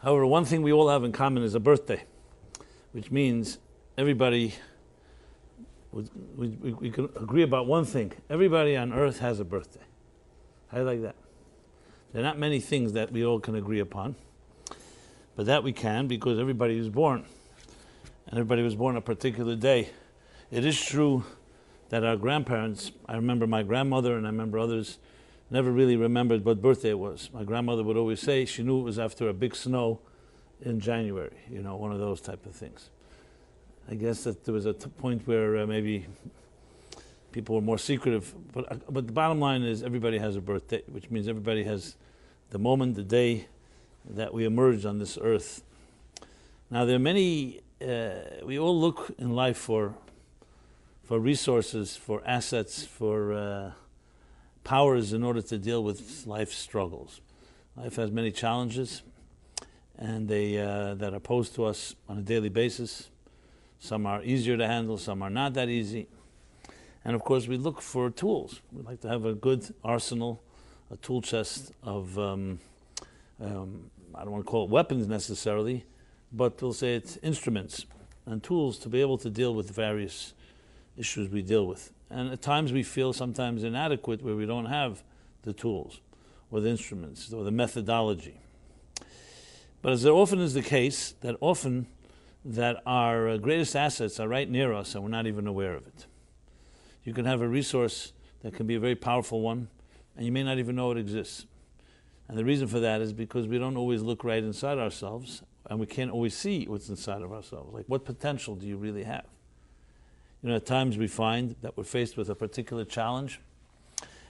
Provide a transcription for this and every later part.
However, one thing we all have in common is a birthday, which means everybody, we can agree about one thing. Everybody on earth has a birthday. How do you like that? There are not many things that we all can agree upon, but that we can because everybody is born. And everybody was born a particular day. It is true that our grandparents, I remember my grandmother and I remember others, never really remembered what birthday it was. My grandmother would always say she knew it was after a big snow in January, one of those type of things. I guess that there was a point where maybe people were more secretive, but the bottom line is everybody has a birthday, which means everybody has the moment, the day that we emerge on this earth. Now there are many, we all look in life for resources, for assets, for powers in order to deal with life's struggles. Life has many challenges, and they that are posed to us on a daily basis. Some are easier to handle, some are not that easy. And of course we look for tools. We like to have a good arsenal, a tool chest of, I don't want to call it weapons necessarily, but we'll say it's instruments and tools to be able to deal with various issues we deal with. And at times we feel sometimes inadequate where we don't have the tools or the instruments or the methodology. But as there often is the case, that often that our greatest assets are right near us and we're not even aware of it. You can have a resource that can be a very powerful one and you may not even know it exists. And the reason for that is because we don't always look right inside ourselves and we can't always see what's inside of ourselves. Like, what potential do you really have? At times we find that we're faced with a particular challenge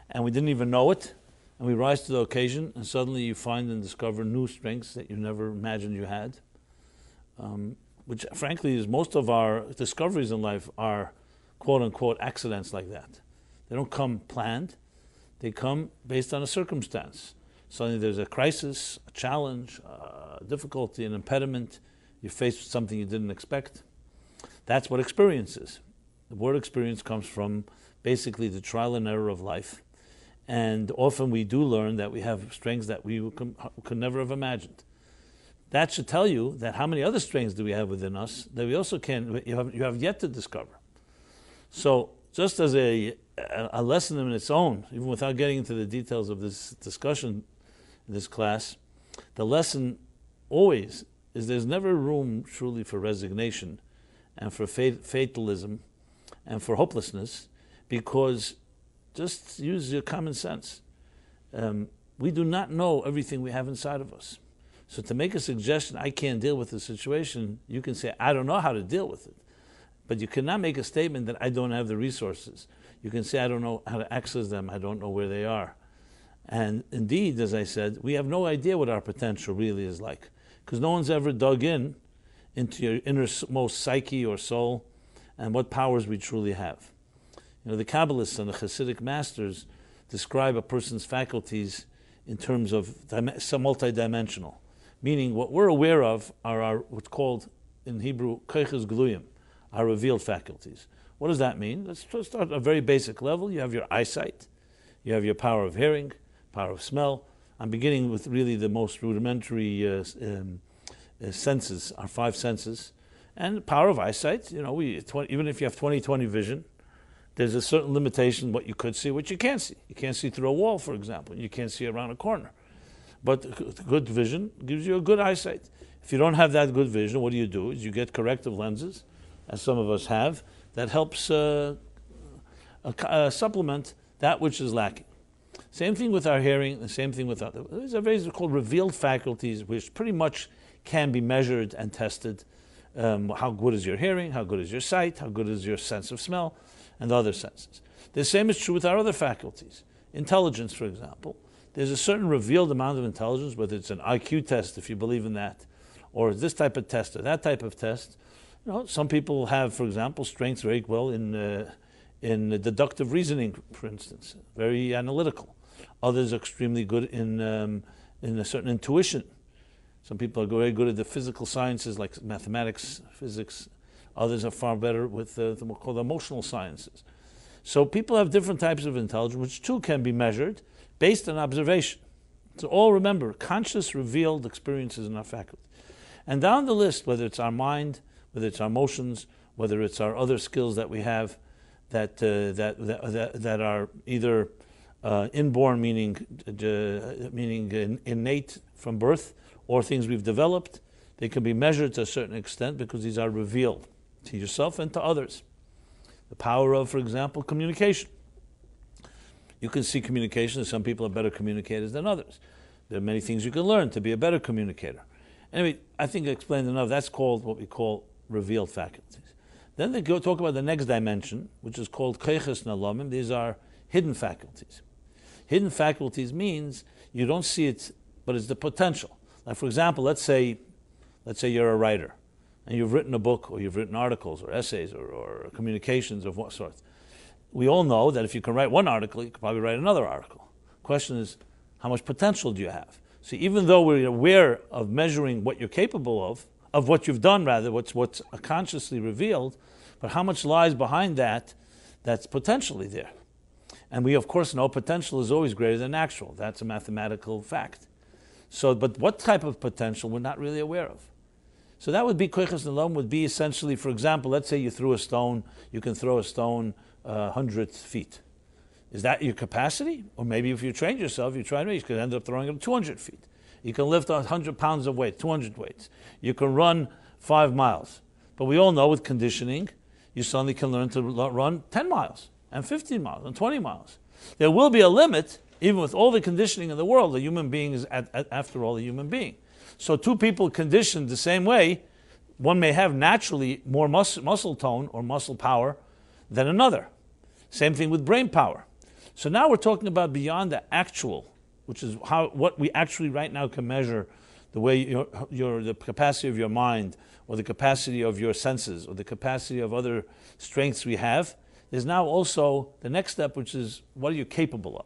and we didn't even know it, and we rise to the occasion and suddenly you find and discover new strengths that you never imagined you had, which frankly is most of our discoveries in life are quote-unquote accidents like that. They don't come planned, they come based on a circumstance. Suddenly there's a crisis, a challenge, a difficulty, an impediment, you're faced with something you didn't expect. That's what experience is. The word experience comes from basically the trial and error of life. And often we do learn that we have strengths that we could never have imagined. That should tell you that how many other strengths do we have within us that we also you have yet to discover. So just as a lesson in its own, even without getting into the details of this discussion in this class, the lesson always is there's never room truly for resignation and for fatalism and for hopelessness, because just use your common sense. We do not know everything we have inside of us. So to make a suggestion, I can't deal with the situation, you can say, I don't know how to deal with it. But you cannot make a statement that I don't have the resources. You can say, I don't know how to access them, I don't know where they are. And indeed, as I said, we have no idea what our potential really is like, because no one's ever dug into your innermost psyche or soul and what powers we truly have. The Kabbalists and the Hasidic masters describe a person's faculties in terms of multidimensional, meaning what we're aware of are our, what's called in Hebrew, koiches gluyim, our revealed faculties. What does that mean? Let's start at a very basic level. You have your eyesight, you have your power of hearing, power of smell. I'm beginning with really the most rudimentary senses, our five senses. And the power of eyesight, even if you have 20/20 vision, there's a certain limitation what you could see, what you can't see. You can't see through a wall, for example. You can't see around a corner. But good vision gives you a good eyesight. If you don't have that good vision, what do? Is you get corrective lenses, as some of us have, that helps supplement that which is lacking. Same thing with our hearing, the same thing with other. These are very called revealed faculties, which pretty much can be measured and tested. How good is your hearing? How good is your sight? How good is your sense of smell? And the other senses. The same is true with our other faculties. Intelligence, for example. There's a certain revealed amount of intelligence, whether it's an IQ test, if you believe in that, or this type of test or that type of test. Some people have, for example, strengths very well in deductive reasoning, for instance, very analytical. Others are extremely good in a certain intuition. Some people are very good at the physical sciences like mathematics, physics. Others are far better with what we call the emotional sciences. So people have different types of intelligence, which too can be measured based on observation. So all, remember, conscious, revealed experiences in our faculty. And down the list, whether it's our mind, whether it's our emotions, whether it's our other skills that we have that are either inborn, meaning innate from birth, or things we've developed, they can be measured to a certain extent because these are revealed to yourself and to others. The power of, for example, communication. You can see communication, some people are better communicators than others. There are many things you can learn to be a better communicator. Anyway, I think I explained enough. That's called what we call revealed faculties. Then they go talk about the next dimension, which is called koiches nalamim. These are hidden faculties. Hidden faculties means you don't see it, but it's the potential. Like, for example, let's say you're a writer, and you've written a book, or you've written articles, or essays, or communications of what sort. We all know that if you can write one article, you can probably write another article. Question is, how much potential do you have? See, even though we're aware of measuring what you're capable of what you've done rather, what's consciously revealed, but how much lies behind that's potentially there. And we, of course, know potential is always greater than actual. That's a mathematical fact. So, but what type of potential we're not really aware of. So that would be, koiches nalam would be essentially, for example, let's say you threw a stone, you can throw a stone 100 feet. Is that your capacity? Or maybe if you trained yourself, you could end up throwing it 200 feet. You can lift 100 pounds of weight, 200 weights. You can run 5 miles. But we all know with conditioning, you suddenly can learn to run 10 miles, and 15 miles, and 20 miles. There will be a limit, even with all the conditioning in the world. A human being is, after all, a human being. So two people conditioned the same way, one may have naturally more muscle tone or muscle power than another. Same thing with brain power. So now we're talking about beyond the actual, which is what we actually right now can measure, the way the capacity of your mind, or the capacity of your senses, or the capacity of other strengths we have. There's now also the next step, which is what are you capable of?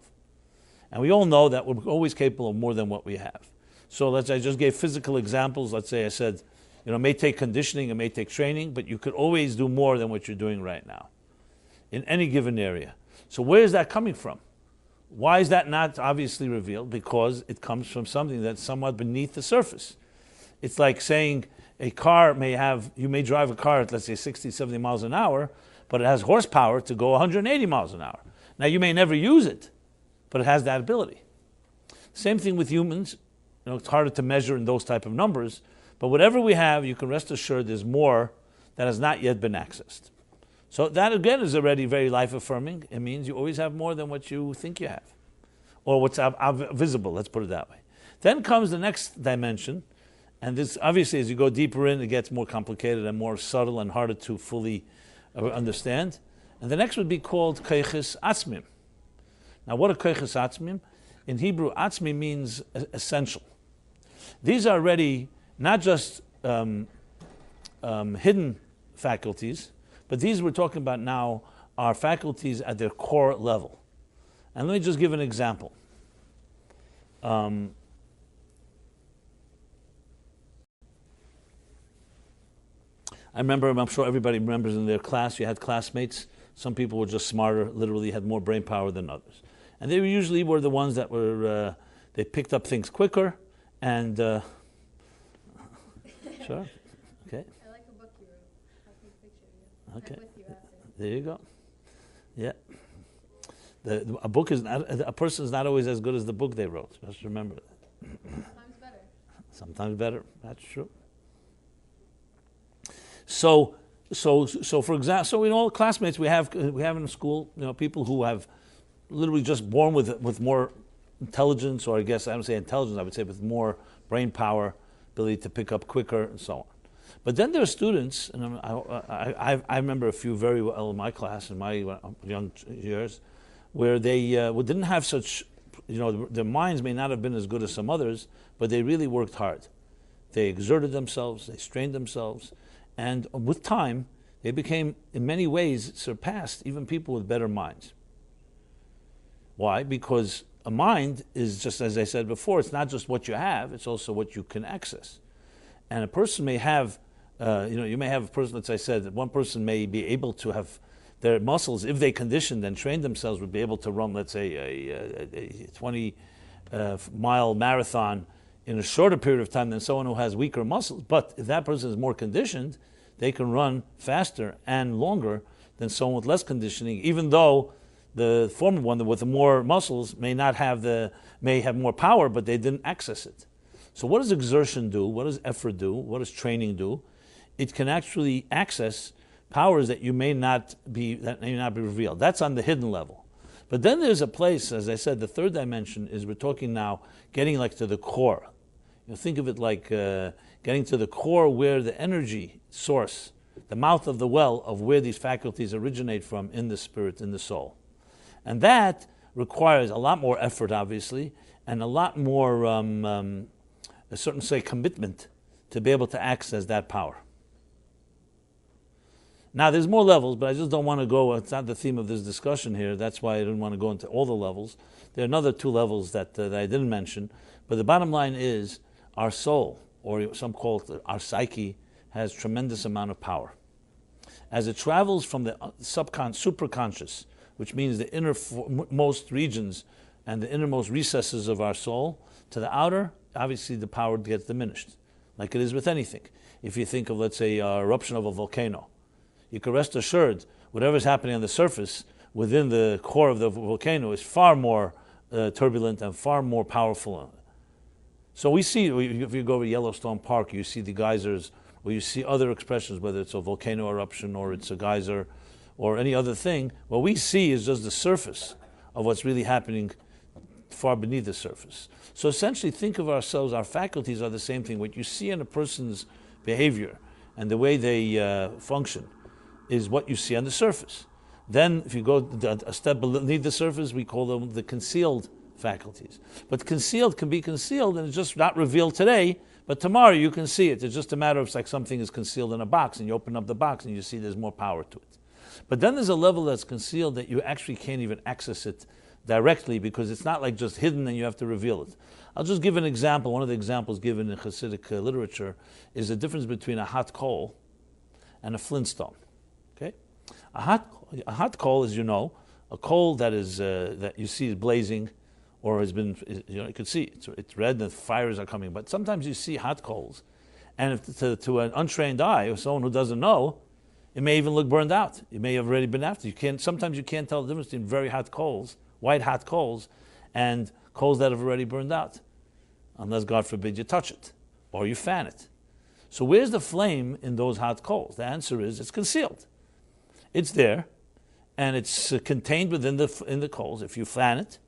And we all know that we're always capable of more than what we have. So I just gave physical examples. Let's say I said, it may take conditioning, it may take training, but you could always do more than what you're doing right now in any given area. So where is that coming from? Why is that not obviously revealed? Because it comes from something that's somewhat beneath the surface. It's like saying you may drive a car at, let's say, 60, 70 miles an hour, but it has horsepower to go 180 miles an hour. Now, you may never use it, but it has that ability. Same thing with humans. It's harder to measure in those type of numbers, but whatever we have, you can rest assured there's more that has not yet been accessed. So that, again, is already very life-affirming. It means you always have more than what you think you have, or what's visible, let's put it that way. Then comes the next dimension, and this, obviously, as you go deeper in, it gets more complicated and more subtle and harder to fully understand. And the next would be called koiches atzmim. Now, what are koiches atzmim? In Hebrew, atzmi means essential. These are already not just hidden faculties, but these we're talking about now are faculties at their core level. And let me just give an example. I remember, I'm sure everybody remembers in their class, you had classmates. Some people were just smarter, literally had more brain power than others. And they usually were the ones that were, they picked up things quicker and, sure, okay. I like a book you wrote. I'll take a picture of you. Okay, I'm with you after. there you go. Yeah. A book is not, a person is not always as good as the book they wrote. Just remember that. Sometimes better. Sometimes better, that's true. So for example, so in all classmates we have in school, people who have literally just born with more intelligence, or I guess I don't say intelligence, I would say with more brain power, ability to pick up quicker, and so on. But then there are students, and I remember a few very well in my class, in my young years, where they didn't have such, their minds may not have been as good as some others, but they really worked hard. They exerted themselves, they strained themselves, and with time, they became, in many ways, surpassed even people with better minds. Why? Because a mind is, just as I said before, it's not just what you have, it's also what you can access. And a person may have, you may have a person, as I said, that one person may be able to have their muscles, if they conditioned and trained themselves, would be able to run, let's say, a 20 mile marathon in a shorter period of time than someone who has weaker muscles. But if that person is more conditioned, they can run faster and longer than someone with less conditioning, even though the former one with the more muscles may have more power, but they didn't access it. So what does exertion do? What does effort do? What does training do? It can actually access powers that may not be revealed. That's on the hidden level. But then there's a place, as I said, the third dimension is we're talking now getting like to the core. Think of it like getting to the core where the energy source, the mouth of the well of where these faculties originate from in the spirit, in the soul. And that requires a lot more effort, obviously, and a lot more, a certain, say, commitment to be able to access that power. Now, there's more levels, but I just don't want to go, it's not the theme of this discussion here, that's why I didn't want to go into all the levels. There are another 2 levels that I didn't mention, but the bottom line is our soul, or some call it our psyche, has tremendous amount of power. As it travels from the superconscious, which means the innermost regions and the innermost recesses of our soul, to the outer, obviously the power gets diminished, like it is with anything. If you think of, let's say, an eruption of a volcano, you can rest assured whatever's happening on the surface within the core of the volcano is far more turbulent and far more powerful. So we see, if you go to Yellowstone Park, you see the geysers, or you see other expressions, whether it's a volcano eruption or it's a geyser or any other thing. What we see is just the surface of what's really happening far beneath the surface. So essentially, think of ourselves, our faculties are the same thing. What you see in a person's behavior and the way they function is what you see on the surface. Then, if you go a step beneath the surface, we call them the concealed faculties. But concealed can be concealed, and it's just not revealed today, but tomorrow you can see it. It's just a matter of, it's like something is concealed in a box, and you open up the box and you see there's more power to it. But then there's a level that's concealed that you actually can't even access it directly, because it's not like just hidden and you have to reveal it. I'll just give an example. One of the examples given in Hasidic literature is the difference between a hot coal and a flintstone. Okay, a hot coal, as you know, a coal that is that you see is blazing, or has been, you can see it's red and the fires are coming. But sometimes you see hot coals, and if to an untrained eye or someone who doesn't know, it may even look burned out. It may have already been after. Sometimes you can't tell the difference between very hot coals, white hot coals, and coals that have already burned out, unless, God forbid, you touch it or you fan it. So where's the flame in those hot coals? The answer is it's concealed. It's there, and it's contained within the coals. If you fan it,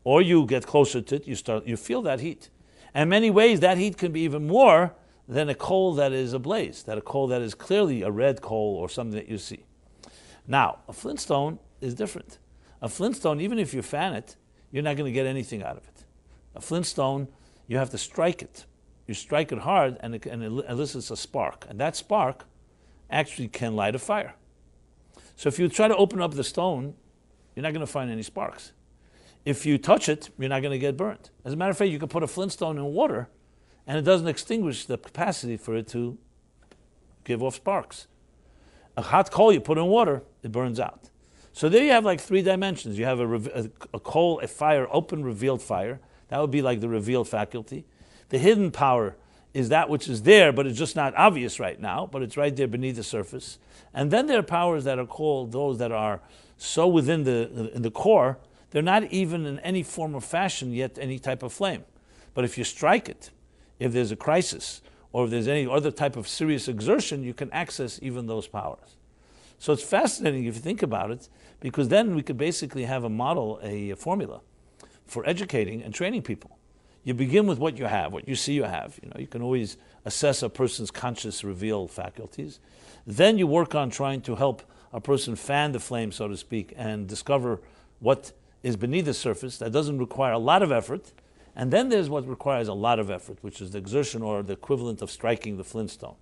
or you get closer to it, you feel that heat. And in many ways, that heat can be even more than a coal that is ablaze, that a coal that is clearly a red coal or something that you see. Now, a flintstone is different. A flintstone, even if you fan it, you're not going to get anything out of it. A flintstone, you have to strike it. You strike it hard, and it elicits a spark. And that spark actually can light a fire. So if you try to open up the stone, you're not going to find any sparks. If you touch it, you're not going to get burnt. As a matter of fact, you can put a flintstone in water, and it doesn't extinguish the capacity for it to give off sparks. A hot coal you put in water, it burns out. So there you have like 3 dimensions. You have a coal, a fire, open, revealed fire. That would be like the revealed faculty. The hidden power is that which is there, but it's just not obvious right now, but it's right there beneath the surface. And then there are powers that are called those that are so within in the core, they're not even in any form or fashion yet any type of flame. But if you strike it, if there's a crisis, or if there's any other type of serious exertion, you can access even those powers. So it's fascinating if you think about it, because then we could basically have a model, a formula for educating and training people. You begin with what you have, what you see you have. You can always assess a person's conscious revealed faculties. Then you work on trying to help a person fan the flame, so to speak, and discover what is beneath the surface. That doesn't require a lot of effort. And then there's what requires a lot of effort, which is the exertion, or the equivalent of striking the flintstone.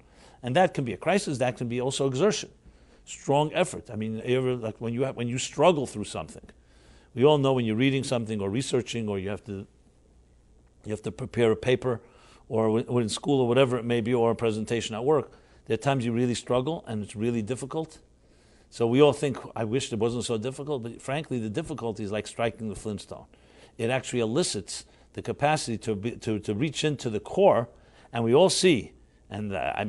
And that can be a crisis, that can be also exertion. Strong effort. I mean, like when you struggle through something. We all know when you're reading something or researching, or you have to prepare a paper, or in school or whatever it may be, or a presentation at work, there are times you really struggle and it's really difficult. So we all think, I wish it wasn't so difficult, but frankly the difficulty is like striking the flintstone. It actually elicits the capacity to reach into the core, and we all see. And I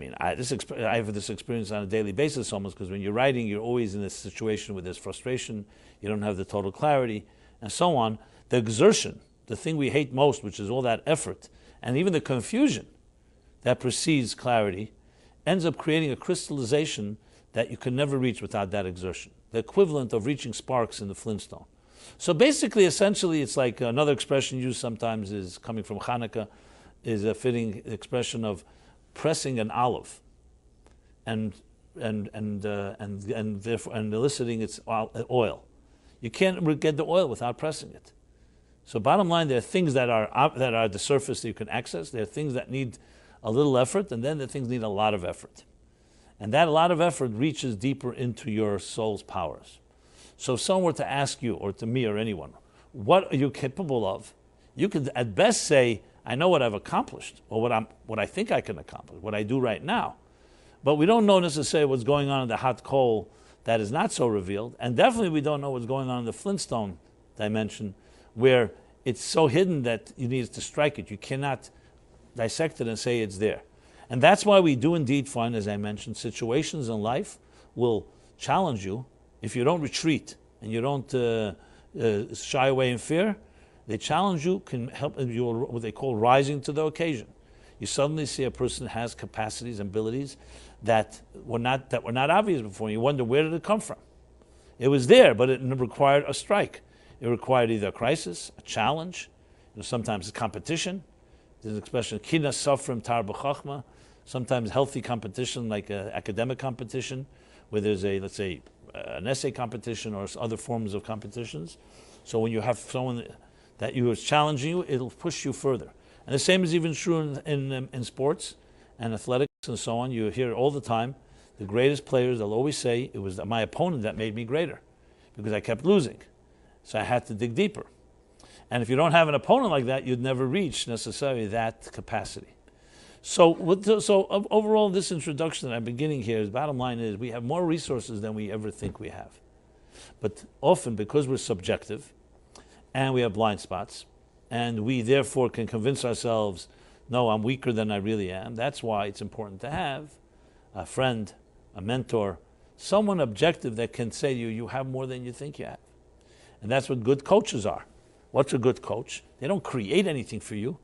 have this experience on a daily basis almost, because when you're writing, you're always in this situation where there's frustration, you don't have the total clarity, and so on. The exertion, the thing we hate most, which is all that effort, and even the confusion that precedes clarity, ends up creating a crystallization that you can never reach without that exertion. The equivalent of reaching sparks in the Flintstone. So basically, essentially, it's like another expression used sometimes is coming from Hanukkah, is a fitting expression of pressing an olive and eliciting its oil. You can't get the oil without pressing it. So bottom line, there are things that are at the surface that you can access. There are things that need a little effort, and then the things need a lot of effort. And that a lot of effort reaches deeper into your soul's powers. So if someone were to ask you, or to me or anyone, what are you capable of? You could at best say, I know what I've accomplished, or what I think I can accomplish, what I do right now. But we don't know necessarily what's going on in the hot coal that is not so revealed, and definitely we don't know what's going on in the Flintstone dimension, where it's so hidden that you need to strike it. You cannot dissect it and say it's there. And that's why we do indeed find, as I mentioned, situations in life will challenge you. If you don't retreat and you don't shy away in fear, they challenge you, can help you, what they call rising to the occasion. You suddenly see a person has capacities and abilities that were not obvious before. You wonder, where did it come from? It was there, but it required a strike. It required either a crisis, a challenge, sometimes a competition. There's an expression, kina safrim tar b'chachma, sometimes healthy competition, like academic competition, where there's let's say, an essay competition or other forms of competitions. So when you have someone that you is challenging you, it'll push you further. And the same is even true in sports and athletics and so on. You hear all the time, the greatest players, they'll always say, it was my opponent that made me greater, because I kept losing. So I had to dig deeper. And if you don't have an opponent like that, you'd never reach necessarily that capacity. So overall, this introduction that I'm beginning here, is bottom line is we have more resources than we ever think we have. But often, because we're subjective, and we have blind spots, and we therefore can convince ourselves, no, I'm weaker than I really am. That's why it's important to have a friend, a mentor, someone objective that can say to you, you have more than you think you have. And that's what good coaches are. What's a good coach? They don't create anything for you.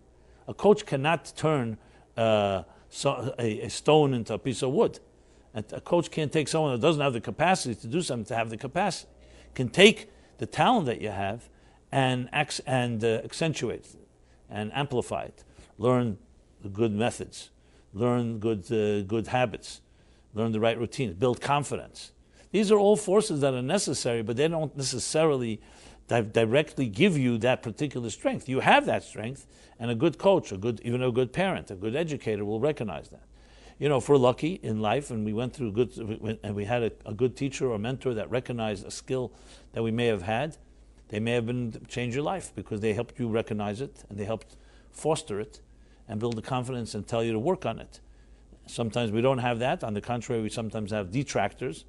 A coach cannot turn a stone into a piece of wood. And a coach can't take someone that doesn't have the capacity to do something to have the capacity. Can take the talent that you have and accentuate it and amplify it. Learn the good methods. Learn good habits. Learn the right routines. Build confidence. These are all forces that are necessary, but they don't necessarily directly give you that particular strength. You have that strength, and a good coach, even a good parent, a good educator will recognize that. If we're lucky in life and we went through and we had a good teacher or mentor that recognized a skill that we may have had, they may have changed your life because they helped you recognize it and they helped foster it and build the confidence and tell you to work on it. Sometimes we don't have that. On the contrary, we sometimes have detractors,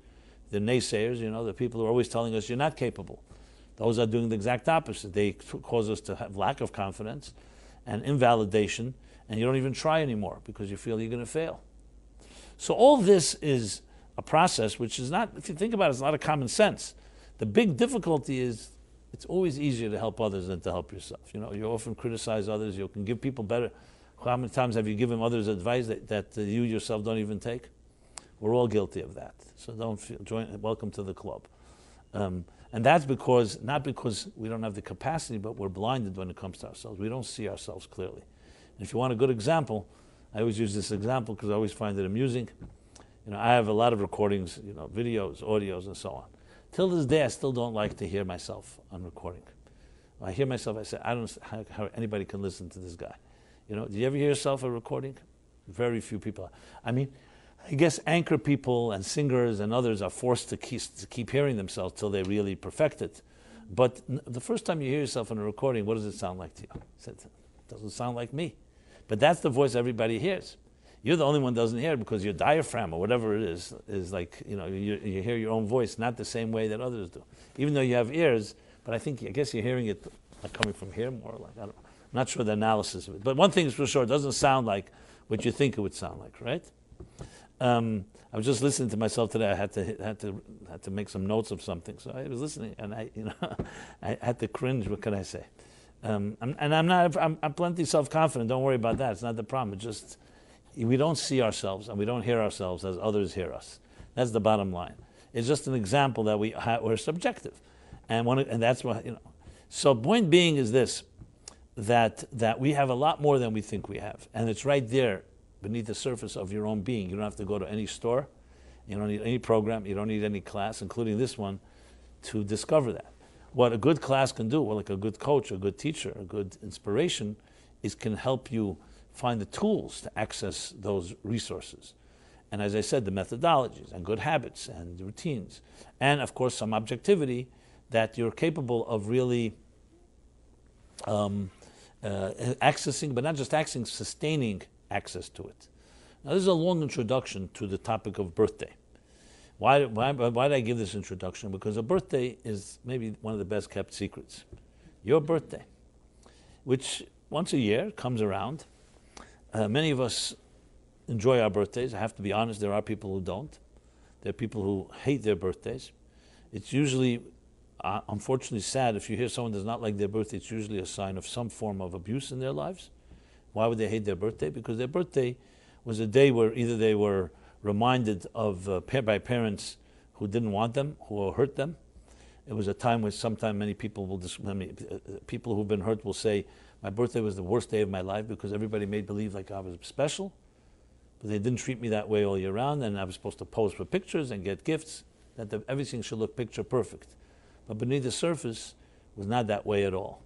the naysayers, the people who are always telling us you're not capable. Those are doing the exact opposite. They cause us to have lack of confidence and invalidation, and you don't even try anymore because you feel you're going to fail. So all this is a process which is not, if you think about it, it's not a common sense. The big difficulty is it's always easier to help others than to help yourself. You often criticize others. You can give people better. How many times have you given others advice that you yourself don't even take? We're all guilty of that. So welcome to the club. And that's not because we don't have the capacity, but we're blinded when it comes to ourselves. We don't see ourselves clearly. And if you want a good example, I always use this example because I always find it amusing. I have a lot of recordings, videos, audios, and so on. Till this day, I still don't like to hear myself on recording. When I hear myself, I say, I don't know how anybody can listen to this guy. Do you ever hear yourself a recording? Very few people. I guess anchor people and singers and others are forced to keep hearing themselves till they really perfect it. But the first time you hear yourself in a recording, what does it sound like to you? It doesn't sound like me. But that's the voice everybody hears. You're the only one that doesn't hear it because your diaphragm or whatever it is like, you hear your own voice not the same way that others do. Even though you have ears, but I guess you're hearing it like coming from here more, like, I don't know. not sure the analysis of it. But one thing is for sure, it doesn't sound like what you think it would sound like, right? I was just listening to myself today. I had to make some notes of something. So I was listening, and I had to cringe. What can I say? I'm plenty self-confident. Don't worry about that. It's not the problem. It's just we don't see ourselves and we don't hear ourselves as others hear us. That's the bottom line. It's just an example that we're subjective, and that's what So point being is this: that we have a lot more than we think we have, and it's right there beneath the surface of your own being. You don't have to go to any store, you don't need any program, you don't need any class, including this one, to discover that. What a good class can do, like a good coach, a good teacher, a good inspiration, is can help you find the tools to access those resources. And as I said, the methodologies and good habits and the routines. And of course some objectivity that you're capable of really accessing, but not just accessing, sustaining access to it. Now this is a long introduction to the topic of birthday. Why did I give this introduction? Because a birthday is maybe one of the best kept secrets. Your birthday, which once a year comes around. Many of us enjoy our birthdays. I have to be honest, there are people who don't. There are people who hate their birthdays. It's usually, unfortunately sad, if you hear someone does not like their birthday, it's usually a sign of some form of abuse in their lives. Why would they hate their birthday? Because their birthday was a day where either they were reminded of by parents who didn't want them, who hurt them. It was a time when sometimes many people people who've been hurt will say, my birthday was the worst day of my life because everybody made believe like I was special, but they didn't treat me that way all year round, and I was supposed to pose for pictures and get gifts, that everything should look picture perfect. But beneath the surface was not that way at all.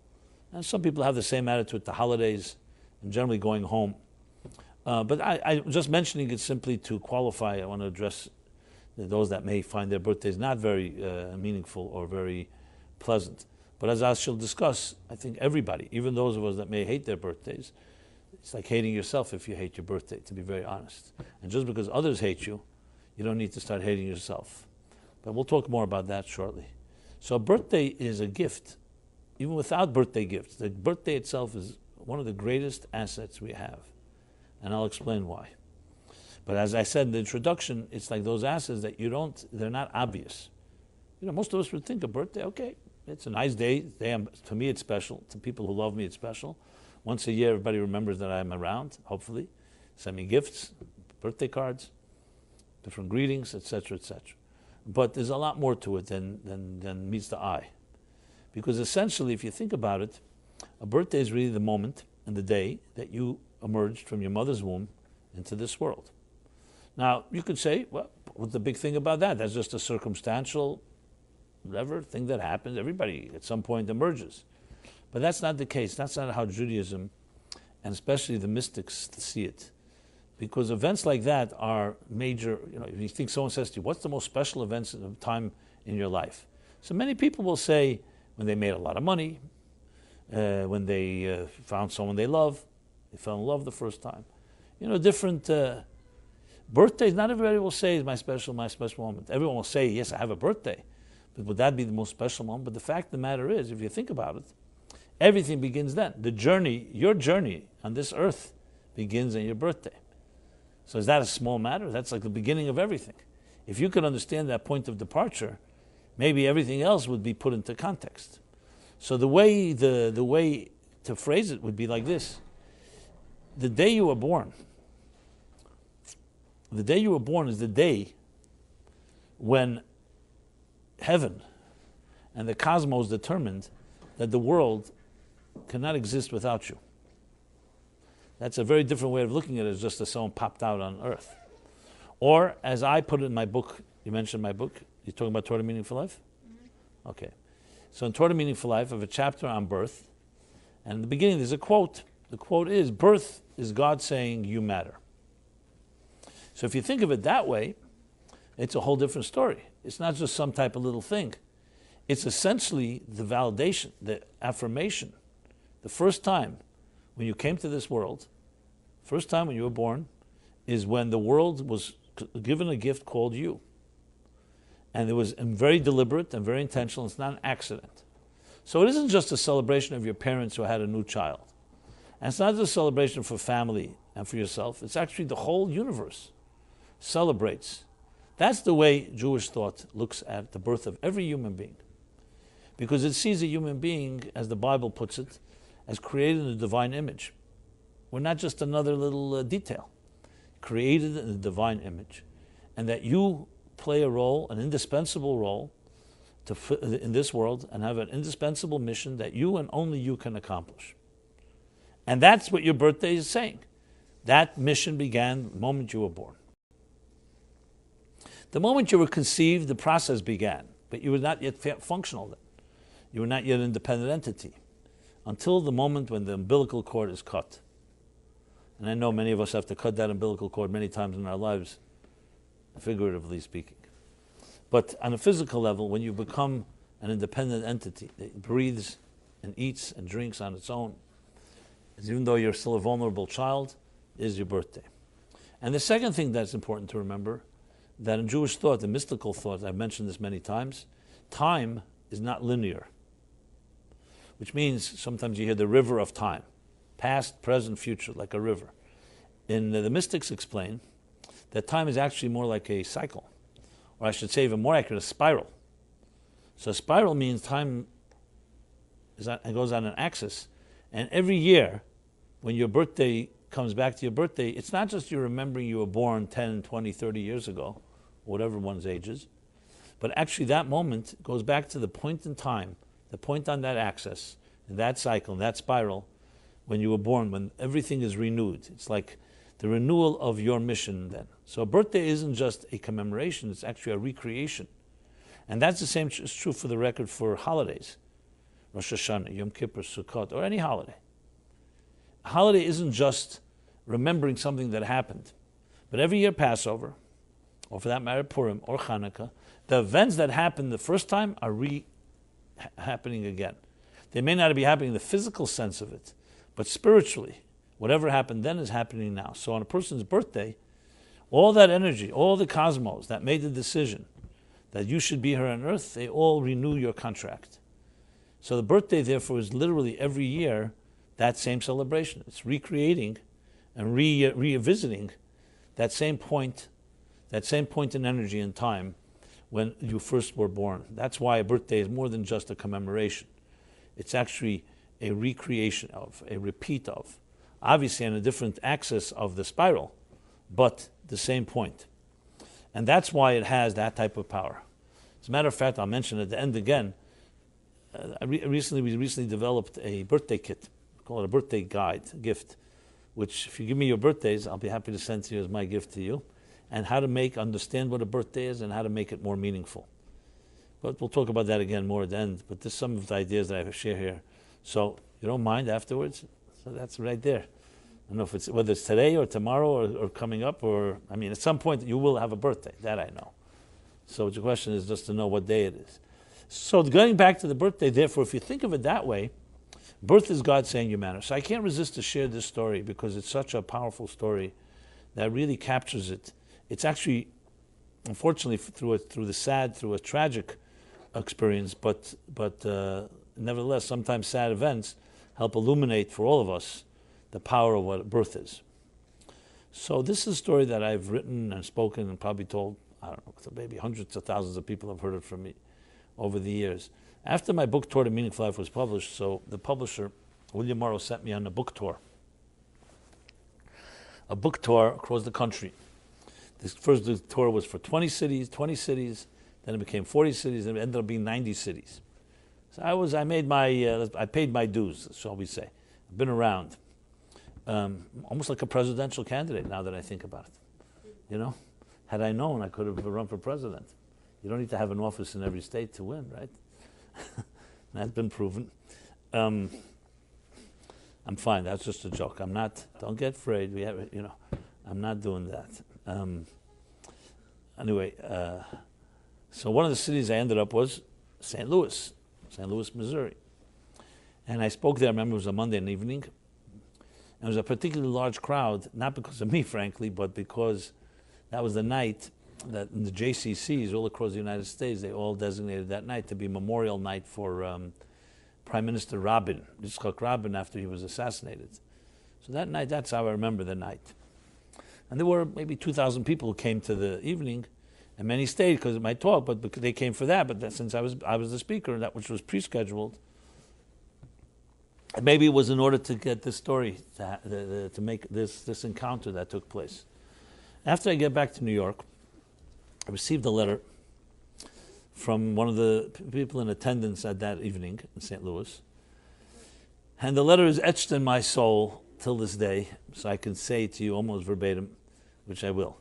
And some people have the same attitude to holidays and generally going home. But I just mentioning it simply to qualify. I want to address those that may find their birthdays not very meaningful or very pleasant. But as I shall discuss, I think everybody, even those of us that may hate their birthdays, it's like hating yourself if you hate your birthday, to be very honest. And just because others hate you, you don't need to start hating yourself. But we'll talk more about that shortly. So a birthday is a gift. Even without birthday gifts, the birthday itself is one of the greatest assets we have. And I'll explain why. But as I said in the introduction, it's like those assets that they're not obvious. Most of us would think a birthday, okay, it's a nice day. To me, it's special. To people who love me, it's special. Once a year, everybody remembers that I'm around, hopefully. Send me gifts, birthday cards, different greetings, etc., etc. But there's a lot more to it than meets the eye. Because essentially, if you think about it, a birthday is really the moment and the day that you emerged from your mother's womb into this world. Now, you could say, well, what's the big thing about that? That's just a circumstantial, whatever thing that happens. Everybody at some point emerges. But that's not the case. That's not how Judaism, and especially the mystics, see it. Because events like that are major. If you think someone says to you, what's the most special events of time in your life? So many people will say when they made a lot of money, when they found someone they love, they fell in love the first time. Different birthdays, not everybody will say is my special moment. Everyone will say, yes, I have a birthday. But would that be the most special moment? But the fact of the matter is, if you think about it, everything begins then. Your journey on this earth begins on your birthday. So is that a small matter? That's like the beginning of everything. If you could understand that point of departure, maybe everything else would be put into context. So the way to phrase it would be like this. The day you were born is the day when heaven and the cosmos determined that the world cannot exist without you. That's a very different way of looking at it, as just as someone popped out on earth. Or, as I put it in my book, you mentioned my book, you're talking about Torah Meaningful Life? Mm-hmm. Okay. So in Torah Meaningful Life, I have a chapter on birth, and in the beginning there's a quote. The quote is, birth is God saying, you matter. So if you think of it that way, it's a whole different story. It's not just some type of little thing. It's essentially the validation, the affirmation. The first time when you came to this world, first time when you were born, is when the world was given a gift called you. And it was very deliberate and very intentional. It's not an accident. So it isn't just a celebration of your parents who had a new child. And it's not just a celebration for family and for yourself. It's actually the whole universe celebrates. That's the way Jewish thought looks at the birth of every human being. Because it sees a human being, as the Bible puts it, as created in the divine image. We're not just another little detail. Created in the divine image. And that you play a role, an indispensable role in this world, and have an indispensable mission that you and only you can accomplish. And that's what your birthday is saying. That mission began the moment you were born. The moment you were conceived, the process began, but you were not yet functional then. You were not yet an independent entity until the moment when the umbilical cord is cut. And I know many of us have to cut that umbilical cord many times in our lives, figuratively speaking. But on a physical level, when you become an independent entity that breathes and eats and drinks on its own, even though you're still a vulnerable child, is your birthday. And the second thing that's important to remember, that in Jewish thought, the mystical thought, I've mentioned this many times, time is not linear. Which means sometimes you hear the river of time, past, present, future, like a river. And the mystics explain that time is actually more like a cycle, or I should say even more accurate, a spiral. So a spiral means time goes on an axis, and every year, when your birthday comes back to your birthday, it's not just you remembering you were born 10, 20, 30 years ago, whatever one's age is, but actually that moment goes back to the point in time, the point on that axis, in that cycle, in that spiral, when you were born, when everything is renewed. It's like the renewal of your mission then. So a birthday isn't just a commemoration, it's actually a recreation. And that's the same is true for the record for holidays. Rosh Hashanah, Yom Kippur, Sukkot, or any holiday. A holiday isn't just remembering something that happened. But every year Passover, or for that matter Purim or Hanukkah, the events that happened the first time are happening again. They may not be happening in the physical sense of it, but spiritually, whatever happened then is happening now. So on a person's birthday, all that energy, all the cosmos that made the decision that you should be here on earth, they all renew your contract. So the birthday, therefore, is literally every year that same celebration. It's recreating and revisiting that same point in energy and time when you first were born. That's why a birthday is more than just a commemoration. It's actually a recreation of, a repeat of, obviously on a different axis of the spiral, but the same point. And that's why it has that type of power. As a matter of fact, I'll mention at the end again, we recently developed a birthday kit. We call it a birthday guide, gift, which if you give me your birthdays, I'll be happy to send to you as my gift to you, and how to understand what a birthday is and how to make it more meaningful. But we'll talk about that again more at the end. But there's some of the ideas that I share here. So you don't mind afterwards? So that's right there. I don't know if whether it's today or tomorrow or coming up, or at some point you will have a birthday. That I know. So the question is just to know what day it is. So going back to the birthday, therefore, if you think of it that way, birth is God saying you matter. So I can't resist to share this story because it's such a powerful story that really captures it. It's actually, unfortunately, through a tragic experience, but nevertheless, sometimes sad events help illuminate for all of us the power of what birth is. So this is a story that I've written and spoken and probably told, I don't know, maybe hundreds of thousands of people have heard it from me over the years. After my book tour, The Meaningful Life, was published, so the publisher, William Morrow, sent me on a book tour across the country. This first tour was for 20 cities, then it became 40 cities, and it ended up being 90 cities. So I paid my dues, shall we say. I've been around. Almost like a presidential candidate now that I think about it. Had I known, I could have run for president. You don't need to have an office in every state to win, right? That's been proven. I'm fine. That's just a joke. Don't get afraid. I'm not doing that. Anyway, so one of the cities I ended up was St. Louis, Missouri. And I spoke there, I remember it was a Monday evening. And it was a particularly large crowd, not because of me, frankly, but because that was the night that in the JCCs all across the United States, they all designated that night to be Memorial Night for Prime Minister Yitzhak Rabin after he was assassinated. So that night, that's how I remember the night. And there were maybe 2,000 people who came to the evening, and many stayed because of my talk, but because they came for that. But since I was the speaker, that which was pre-scheduled, and maybe it was in order to get this story, to make this encounter that took place. After I get back to New York, I received a letter from one of the people in attendance at that evening in St. Louis. And the letter is etched in my soul till this day, so I can say it to you almost verbatim, which I will.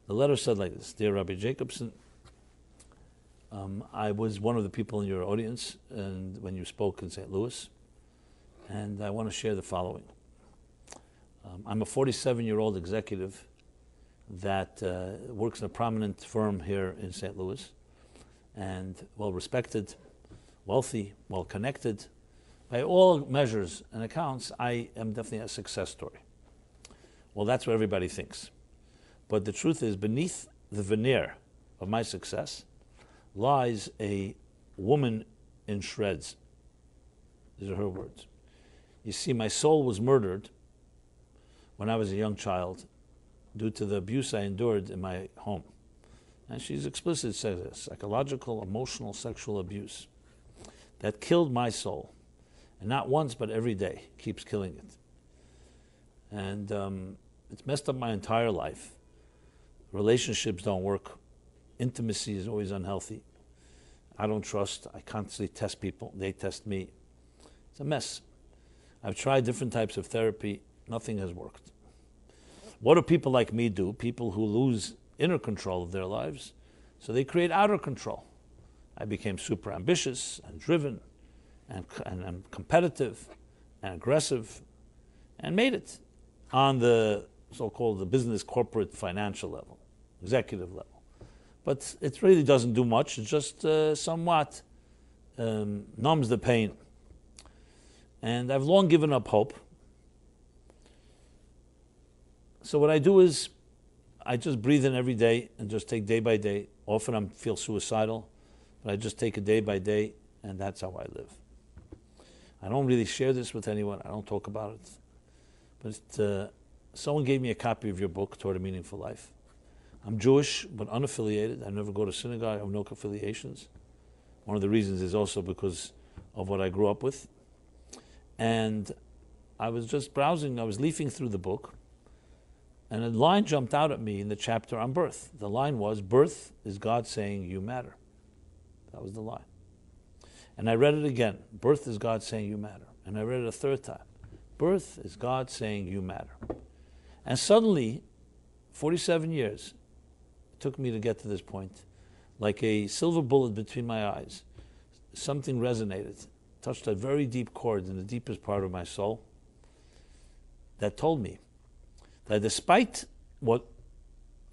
The letter said like this: Dear Rabbi Jacobson, I was one of the people in your audience and when you spoke in St. Louis, and I want to share the following. I'm a 47-year-old executive that works in a prominent firm here in St. Louis, and well-respected, wealthy, well-connected. By all measures and accounts, I am definitely a success story. Well, that's what everybody thinks. But the truth is, beneath the veneer of my success lies a woman in shreds. These are her words. You see, my soul was murdered when I was a young child due to the abuse I endured in my home. And she's explicit, says this: psychological, emotional, sexual abuse that killed my soul. And not once, but every day, keeps killing it. And it's messed up my entire life. Relationships don't work. Intimacy is always unhealthy. I don't trust. I constantly test people. They test me. It's a mess. I've tried different types of therapy. Nothing has worked. What do people like me do? People who lose inner control of their lives, so they create outer control. I became super ambitious and driven and competitive and aggressive and made it on the so-called the business, corporate, financial level, executive level. But it really doesn't do much. It just somewhat numbs the pain. And I've long given up hope. So what I do is I just breathe in every day and just take day by day. Often I feel suicidal, but I just take it day by day, and that's how I live. I don't really share this with anyone. I don't talk about it. But someone gave me a copy of your book, Toward a Meaningful Life. I'm Jewish, but unaffiliated. I never go to synagogue. I have no affiliations. One of the reasons is also because of what I grew up with. And I was just browsing. I was leafing through the book, and a line jumped out at me in the chapter on birth. The line was, birth is God saying you matter. That was the line. And I read it again. Birth is God saying you matter. And I read it a third time. Birth is God saying you matter. And suddenly, 47 years it took me to get to this point. Like a silver bullet between my eyes, something resonated, touched a very deep chord in the deepest part of my soul that told me that despite what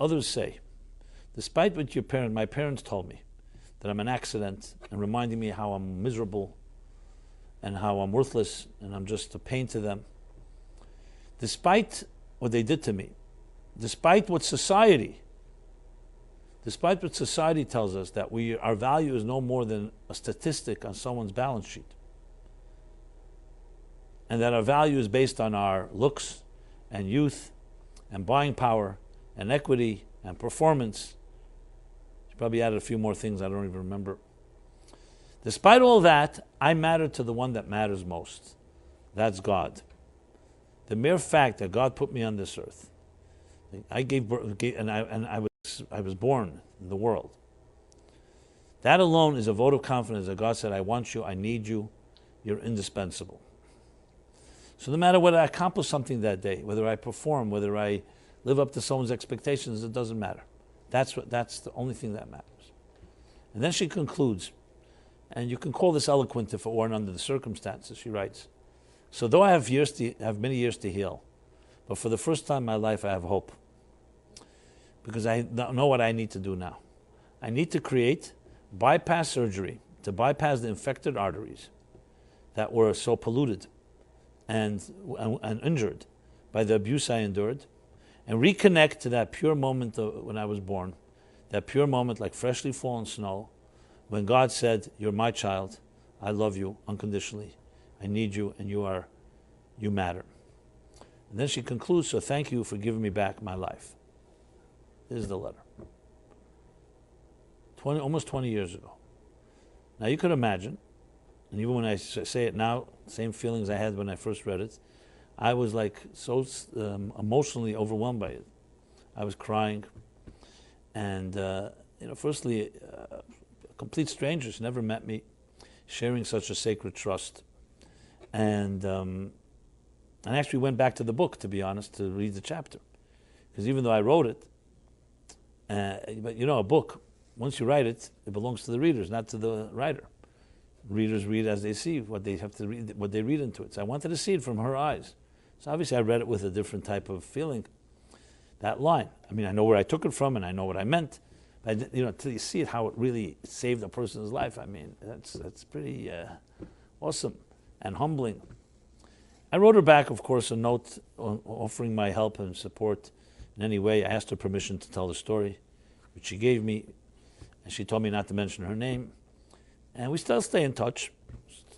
others say, despite what my parents told me, that I'm an accident, and reminding me how I'm miserable and how I'm worthless and I'm just a pain to them. Despite what they did to me, despite what society tells us, that our value is no more than a statistic on someone's balance sheet, and that our value is based on our looks and youth and buying power and equity and performance. Probably added a few more things I don't even remember. Despite all that, I matter to the one that matters most. That's God. The mere fact that God put me on this earth, I gave birth, and I was born in the world. That alone is a vote of confidence that God said, I want you, I need you, you're indispensable. So no matter whether I accomplish something that day, whether I perform, whether I live up to someone's expectations, it doesn't matter. That's the only thing that matters. And then she concludes, and you can call this eloquent if it weren't under the circumstances. She writes, so though I have many years to heal, but for the first time in my life I have hope, because I know what I need to do now. I need to create bypass surgery to bypass the infected arteries that were so polluted and injured by the abuse I endured, and reconnect to that pure moment when I was born, that pure moment like freshly fallen snow, when God said, you're my child, I love you unconditionally, I need you, and you matter. And then she concludes, so thank you for giving me back my life. This is the letter. Almost 20 years ago. Now you could imagine, and even when I say it now, same feelings I had when I first read it, I was like so emotionally overwhelmed by it. I was crying. And, firstly, a complete stranger, she never met me, sharing such a sacred trust. And I actually went back to the book, to be honest, to read the chapter. Because even though I wrote it, but a book, once you write it, it belongs to the readers, not to the writer. Readers read as they see what they have to read, what they read into it. So I wanted to see it from her eyes. So obviously I read it with a different type of feeling. That line, I mean, I know where I took it from, and I know what I meant. But till you see it, how it really saved a person's life, I mean, that's pretty awesome and humbling. I wrote her back, of course, a note offering my help and support in any way. I asked her permission to tell the story, which she gave me, and she told me not to mention her name. And we still stay in touch.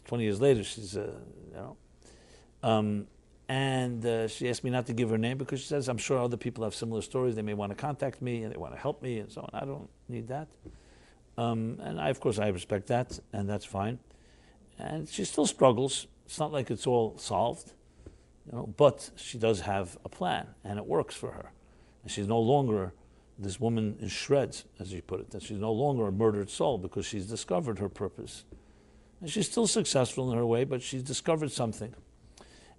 20 years later, she's, and she asked me not to give her name because she says, I'm sure other people have similar stories. They may want to contact me and they want to help me and so on. I don't need that. And I respect that, and that's fine. And she still struggles. It's not like it's all solved, but she does have a plan, and it works for her. And she's no longer this woman in shreds, as you put it, that she's no longer a murdered soul because she's discovered her purpose. And she's still successful in her way, but she's discovered something.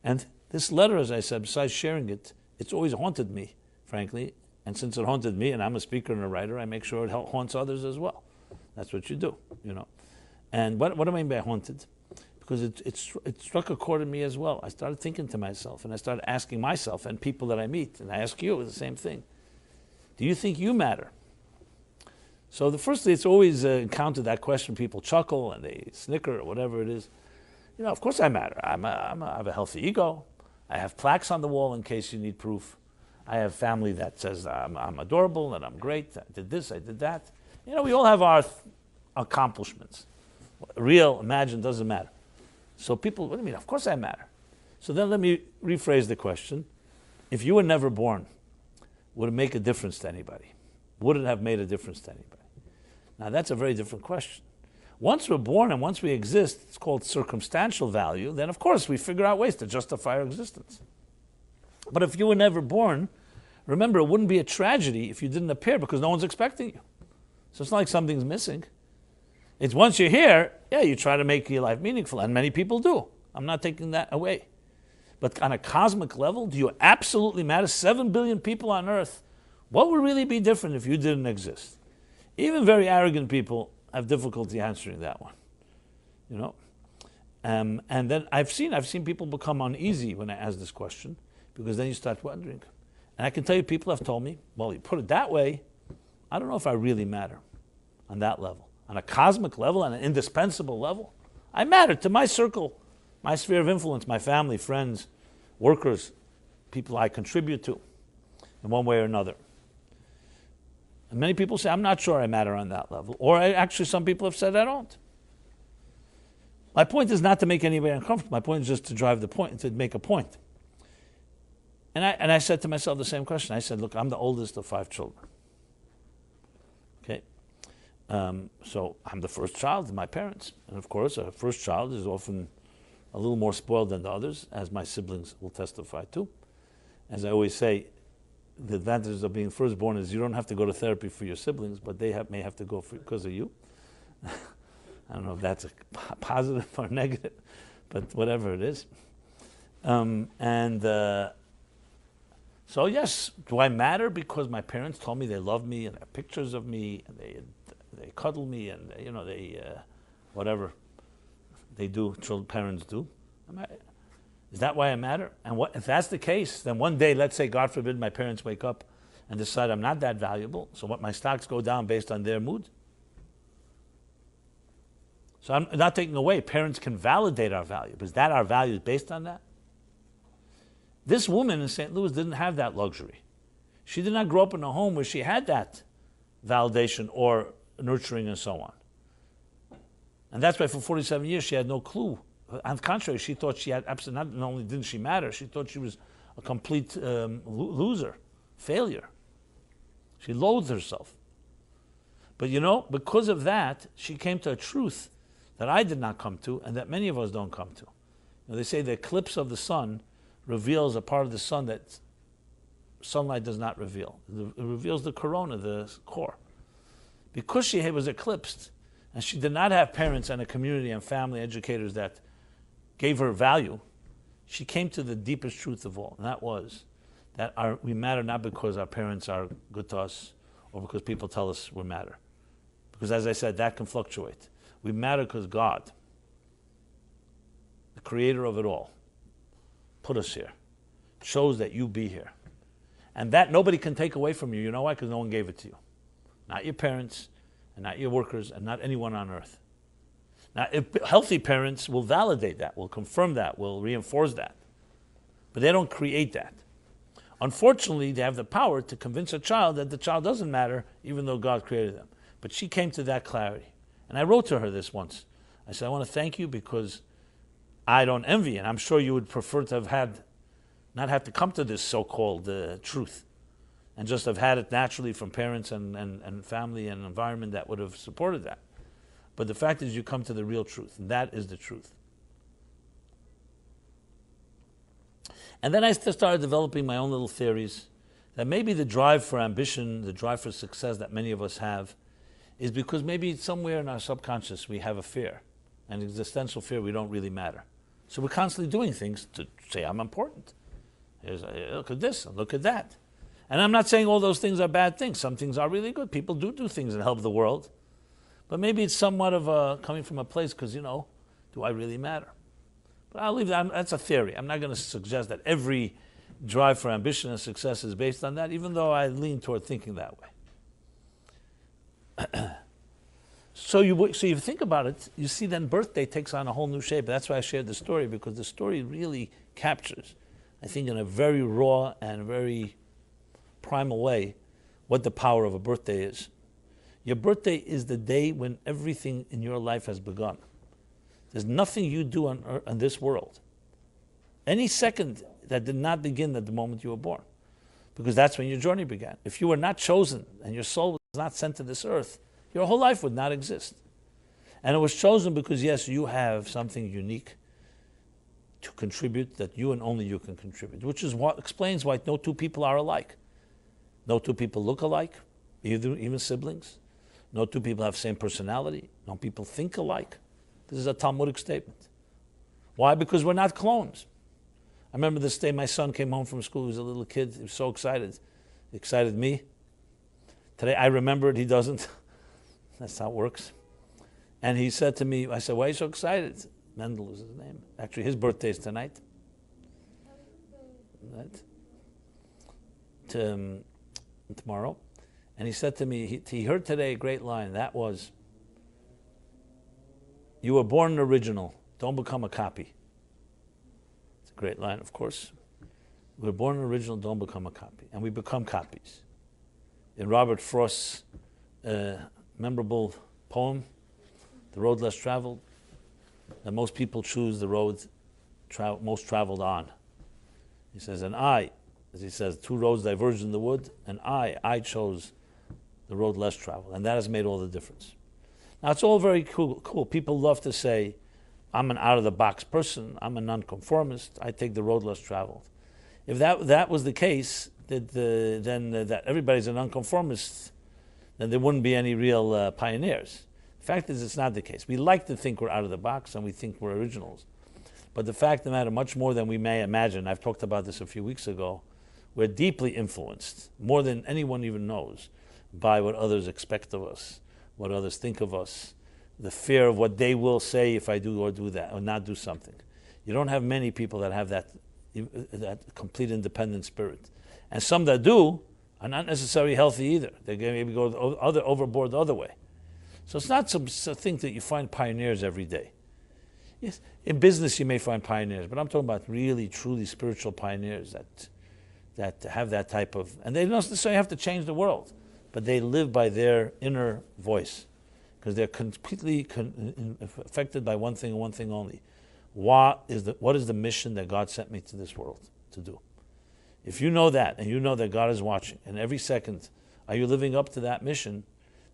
And this letter, as I said, besides sharing it, it's always haunted me, frankly. And since it haunted me, and I'm a speaker and a writer, I make sure it haunts others as well. That's what you do, And what do I mean by haunted? Because it struck a chord in me as well. I started thinking to myself, and I started asking myself and people that I meet, and I ask you the same thing. Do you think you matter? So firstly, it's always encountered that question. People chuckle and they snicker or whatever it is. Of course I matter. I have a healthy ego. I have plaques on the wall in case you need proof. I have family that says I'm adorable and I'm great. I did this, I did that. We all have our accomplishments. Real, imagined, doesn't matter. So people, what do you mean? Of course I matter. So then let me rephrase the question. If you were never born, would it make a difference to anybody? Would it have made a difference to anybody? Now that's a very different question. Once we're born and once we exist, it's called circumstantial value, then of course we figure out ways to justify our existence. But if you were never born, remember, it wouldn't be a tragedy if you didn't appear because no one's expecting you. So it's not like something's missing. It's once you're here, you try to make your life meaningful, and many people do. I'm not taking that away. But on a cosmic level, do you absolutely matter? 7 billion people on Earth. What would really be different if you didn't exist? Even very arrogant people have difficulty answering that one. And then I've seen people become uneasy when I ask this question, because then you start wondering. And I can tell you, people have told me, well, you put it that way, I don't know if I really matter on that level. On a cosmic level, on an indispensable level, I matter to my circle, my sphere of influence, my family, friends, workers, people I contribute to in one way or another. And many people say, I'm not sure I matter on that level. Or actually, some people have said I don't. My point is not to make anybody uncomfortable. My point is just to drive the point, to make a point. And I said to myself the same question. I said, look, I'm the oldest of 5 children. Okay? So I'm the first child of my parents. And of course, a first child is often a little more spoiled than the others, as my siblings will testify to. As I always say, the advantages of being firstborn is you don't have to go to therapy for your siblings, but they may have to go because of you. I don't know if that's a positive or negative, but whatever it is. So yes, do I matter because my parents told me they love me and have pictures of me and they cuddle me and they whatever they do, parents do. Is that why I matter? And if that's the case, then one day, let's say, God forbid, my parents wake up and decide I'm not that valuable, so what, my stocks go down based on their mood? So I'm not taking away. Parents can validate our value, but is that our value is based on that? This woman in St. Louis didn't have that luxury. She did not grow up in a home where she had that validation or nurturing and so on. And that's why for 47 years she had no clue. On the contrary, she thought she had absolutely, not only didn't she matter, she thought she was a complete loser, failure. She loathed herself. But because of that, she came to a truth that I did not come to and that many of us don't come to. They say the eclipse of the sun reveals a part of the sun that sunlight does not reveal. It reveals the corona, the core. Because she was eclipsed, and she did not have parents and a community and family educators that gave her value, she came to the deepest truth of all, and that was that we matter not because our parents are good to us or because people tell us we matter. Because as I said, that can fluctuate. We matter because God, the creator of it all, put us here, chose that you be here. And that nobody can take away from you. You know why? Because no one gave it to you. Not your parents, and not your workers, and not anyone on earth. Now, if healthy parents will validate that, will confirm that, will reinforce that. But they don't create that. Unfortunately, they have the power to convince a child that the child doesn't matter, even though God created them. But she came to that clarity. And I wrote to her this once. I said, I want to thank you because I don't envy, and I'm sure you would prefer to not have to come to this so-called truth, and just have had it naturally from parents and family and environment that would have supported that. But the fact is you come to the real truth, and that is the truth. And then I started developing my own little theories that maybe the drive for ambition, the drive for success that many of us have is because maybe somewhere in our subconscious we have a fear, an existential fear we don't really matter. So we're constantly doing things to say I'm important. Look at this and look at that. And I'm not saying all those things are bad things. Some things are really good. People do things that help the world. But maybe it's somewhat of coming from a place because, do I really matter? But I'll leave that. That's a theory. I'm not going to suggest that every drive for ambition and success is based on that, even though I lean toward thinking that way. So you think about it, you see then birthday takes on a whole new shape. That's why I shared the story, because the story really captures, I think in a very raw and very primal way, what the power of a birthday is. Your birthday is the day when everything in your life has begun. There's nothing you do on this world, any second, that did not begin at the moment you were born, because that's when your journey began. If you were not chosen and your soul was not sent to this earth, your whole life would not exist. And it was chosen because, yes, you have something unique to contribute that you and only you can contribute, which is what explains why no two people are alike. No two people look alike, even siblings. No two people have the same personality. No people think alike. This is a Talmudic statement. Why? Because we're not clones. I remember this day my son came home from school. He was a little kid. He was so excited. He excited me. Today I remember it. He doesn't. That's how it works. And he said to me, I said, why are you so excited? Mendel is his name. Actually, his birthday is tonight. Right? Tomorrow. And he said to me, he heard today a great line. That was, you were born an original. Don't become a copy. It's a great line, of course. We were born an original. Don't become a copy. And we become copies. In Robert Frost's memorable poem, The Road Less Traveled, that most people choose the road most traveled on. He says, and I, as he says, two roads diverged in the wood, and I chose the road less traveled, and that has made all the difference. Now, it's all very cool. People love to say, I'm an out-of-the-box person, I'm a nonconformist, I take the road less traveled. If that was the case, that everybody's a nonconformist, then there wouldn't be any real pioneers. The fact is, it's not the case. We like to think we're out of the box and we think we're originals. But the fact of the matter, much more than we may imagine, I've talked about this a few weeks ago, we're deeply influenced, more than anyone even knows, by what others expect of us, what others think of us, the fear of what they will say if I do or do that, or not do something. You don't have many people that have that complete independent spirit. And some that do are not necessarily healthy either. They maybe go overboard the other way. So it's not some thing that you find pioneers every day. Yes, in business you may find pioneers, but I'm talking about really, truly spiritual pioneers that have that type of, and they don't necessarily have to change the world, but they live by their inner voice, because they're completely affected by one thing and one thing only. What is the mission that God sent me to this world to do? If you know that, and you know that God is watching, and every second, are you living up to that mission,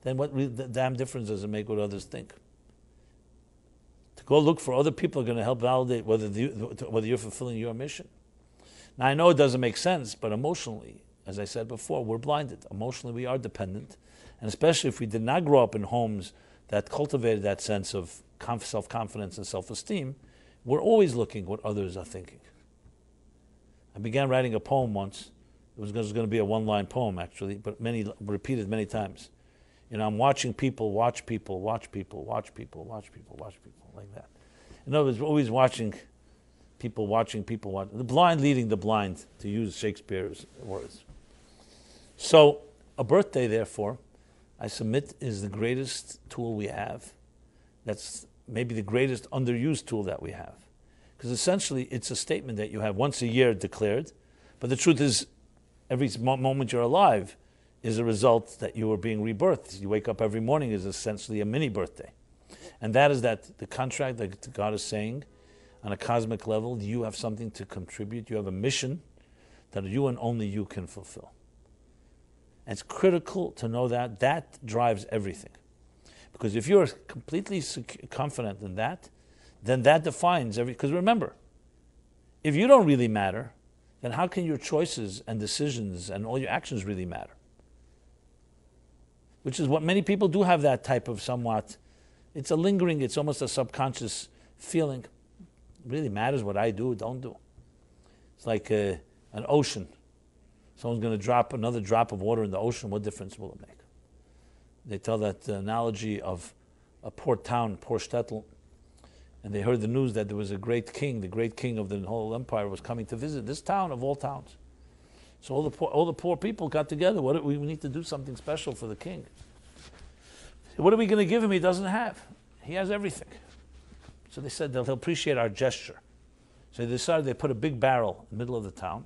then what the damn difference does it make what others think? To go look for other people are going to help validate whether you're fulfilling your mission. Now, I know it doesn't make sense, but emotionally, as I said before, we're blinded. Emotionally, we are dependent. And especially if we did not grow up in homes that cultivated that sense of self-confidence and self-esteem, we're always looking what others are thinking. I began writing a poem once. It was going to be a one-line poem, actually, but repeated many times. I'm watching people, watch people, watch people, watch people, watch people, watch people, like that. In other words, we're always watching people, the blind leading the blind, to use Shakespeare's words. So, a birthday, therefore, I submit, is the greatest tool we have. That's maybe the greatest underused tool that we have. Because essentially, it's a statement that you have once a year declared, but the truth is, every moment you're alive is a result that you are being rebirthed. You wake up every morning is essentially a mini birthday. And that is that the contract that God is saying, on a cosmic level, you have something to contribute. You have a mission that you and only you can fulfill. And it's critical to know that. That drives everything. Because if you're completely confident in that, then that defines everything. Because remember, if you don't really matter, then how can your choices and decisions and all your actions really matter? Which is what many people do have, that type of somewhat, it's a lingering, it's almost a subconscious feeling. It really matters what I do or don't do. It's like an ocean. Someone's going to drop another drop of water in the ocean, what difference will it make? They tell that analogy of a poor town, poor shtetl, and they heard the news that there was a great king, the great king of the whole empire was coming to visit this town of all towns. So all the poor people got together. We need to do something special for the king. So what are we going to give him he doesn't have? He has everything. So they said he'll appreciate our gesture. So they decided they put a big barrel in the middle of the town,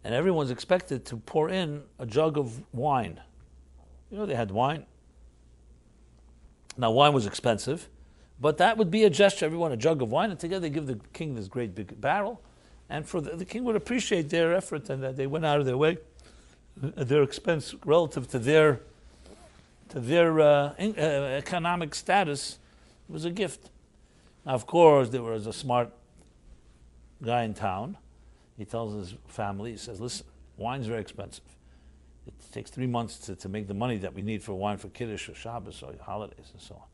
and everyone's expected to pour in a jug of wine. They had wine. Now, wine was expensive, but that would be a gesture. Everyone a jug of wine, and together they give the king this great big barrel. And for the king would appreciate their effort and that they went out of their way, at their expense relative to their economic status. It was a gift. Now, of course, there was a smart guy in town. He tells his family, he says, listen, wine's very expensive. It takes 3 months to make the money that we need for wine for Kiddush or Shabbos or holidays and so on.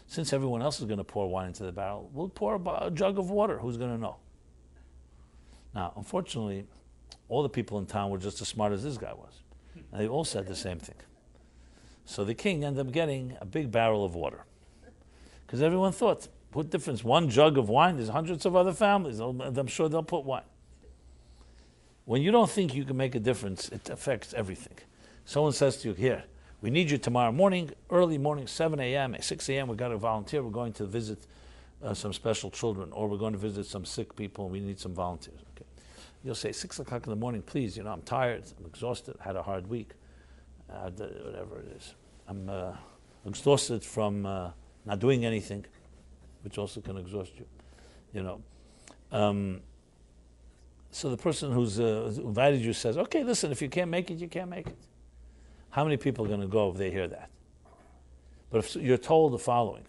Since everyone else is going to pour wine into the barrel, we'll pour a jug of water. Who's going to know? Now, unfortunately, all the people in town were just as smart as this guy was. And they all said the same thing. So the king ended up getting a big barrel of water. Because everyone thought, what difference? One jug of wine, there's hundreds of other families. I'm sure they'll put wine. When you don't think you can make a difference, it affects everything. Someone says to you, here, we need you tomorrow morning, early morning, 7 a.m., 6 a.m., we've got to volunteer. We're going to visit some special children, or we're going to visit some sick people, and we need some volunteers. Okay. You'll say, 6 o'clock in the morning, please, I'm tired, I'm exhausted, had a hard week, whatever it is. I'm exhausted from not doing anything, which also can exhaust you, So the person who's invited you says, okay, listen, if you can't make it, you can't make it. How many people are going to go if they hear that? But if you're told the following,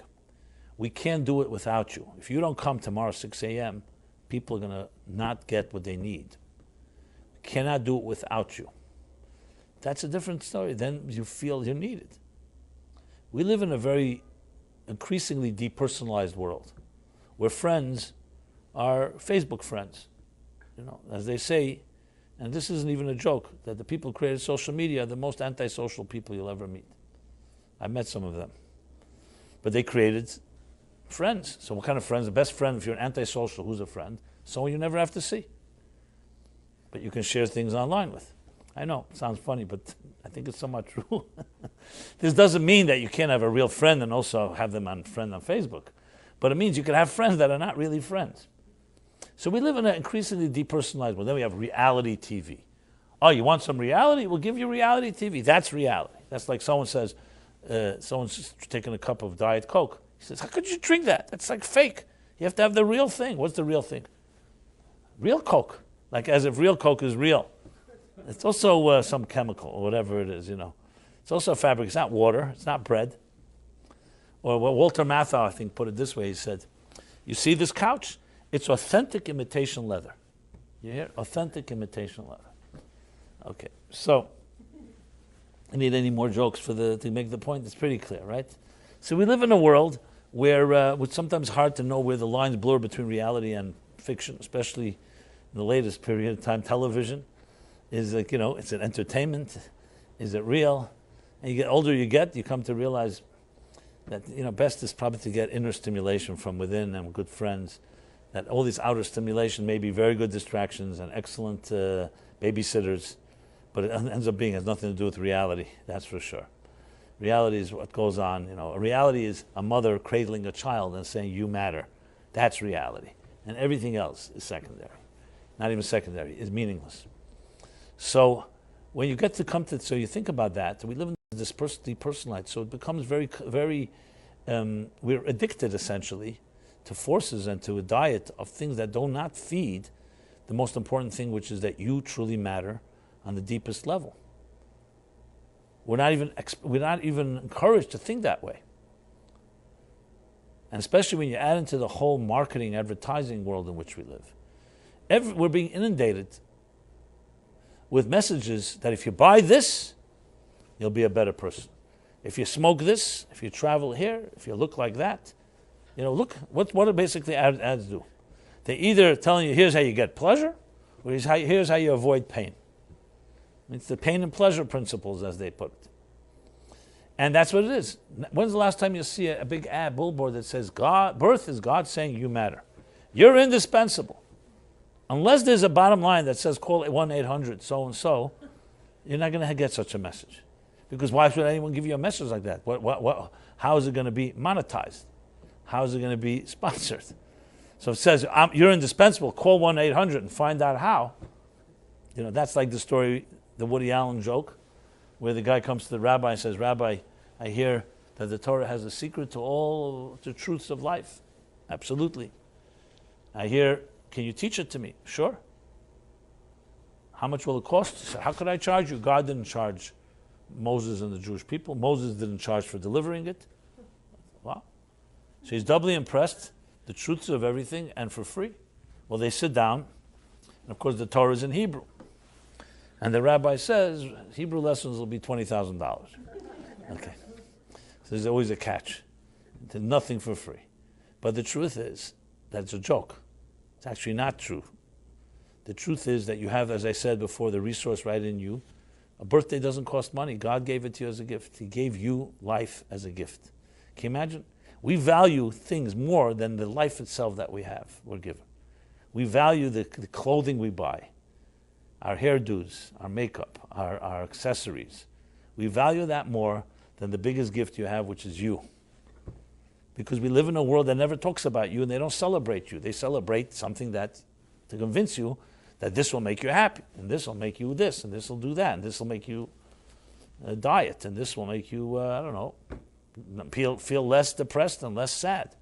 we can't do it without you. If you don't come tomorrow 6 a.m., people are going to not get what they need. We cannot do it without you. That's a different story. Then you feel you're needed. We live in a very increasingly depersonalized world where friends are Facebook friends. As they say, and this isn't even a joke, that the people who created social media are the most antisocial people you'll ever meet. I met some of them. But they created friends. So what kind of friends? The best friend, if you're an antisocial, who's a friend? Someone you never have to see. But you can share things online with. I know, it sounds funny, but I think it's somewhat true. This doesn't mean that you can't have a real friend and also have them on Facebook. But it means you can have friends that are not really friends. So we live in an increasingly depersonalized world. Then we have reality TV. Oh, you want some reality? We'll give you reality TV. That's reality. That's like someone says, someone's taking a cup of Diet Coke. He says, how could you drink that? That's like fake. You have to have the real thing. What's the real thing? Real Coke. Like as if real Coke is real. It's also some chemical or whatever it is, It's also a fabric. It's not water. It's not bread. Or what Walter Matthau, I think, put it this way. He said, you see this couch? It's authentic imitation leather. You hear? Authentic imitation leather. Okay, so I need any more jokes to make the point? It's pretty clear, right? So we live in a world where it's sometimes hard to know where the lines blur between reality and fiction, especially in the latest period of time. Television is like, it's an entertainment. Is it real? And you get older you come to realize that, best is probably to get inner stimulation from within and good friends. That all these outer stimulation may be very good distractions and excellent babysitters, but it ends up has nothing to do with reality, that's for sure. Reality is what goes on. Reality is a mother cradling a child and saying, you matter. That's reality. And everything else is secondary. Not even secondary, is meaningless. So when you get to so you think about that, we live in this depersonalized, so it becomes very, very, we're addicted essentially to forces and to a diet of things that do not feed the most important thing, which is that you truly matter on the deepest level. We're not even encouraged to think that way. And especially when you add into the whole marketing, advertising world in which we live. We're being inundated with messages that if you buy this, you'll be a better person. If you smoke this, if you travel here, if you look like that, look, what do basically ads do? They either telling you, here's how you get pleasure, or here's how you avoid pain. It's the pain and pleasure principles, as they put it. And that's what it is. When's the last time you see a big ad billboard that says, birth is God saying you matter. You're indispensable. Unless there's a bottom line that says call 1-800 so-and-so, you're not going to get such a message. Because why should anyone give you a message like that? How is it going to be monetized? How is it going to be sponsored? So it says, you're indispensable, call 1-800 and find out how. That's like the story, the Woody Allen joke, where the guy comes to the rabbi and says, Rabbi, I hear that the Torah has a secret to all the truths of life. Absolutely. I hear, can you teach it to me? Sure. How much will it cost? How could I charge you? God didn't charge Moses and the Jewish people. Moses didn't charge for delivering it. Wow. So he's doubly impressed, the truths of everything, and for free. Well, they sit down, and of course the Torah is in Hebrew. And the rabbi says, Hebrew lessons will be $20,000. Okay. So there's always a catch. There's nothing for free. But the truth is, that's a joke. It's actually not true. The truth is that you have, as I said before, the resource right in you. A birthday doesn't cost money. God gave it to you as a gift. He gave you life as a gift. Can you imagine? We value things more than the life itself that we're given. We value the clothing we buy, our hairdos, our makeup, our accessories. We value that more than the biggest gift you have, which is you. Because we live in a world that never talks about you and they don't celebrate you. They celebrate something to convince you that this will make you happy, and this will make you this, and this will do that, and this will make you diet, and this will make you, feel less depressed and less sad.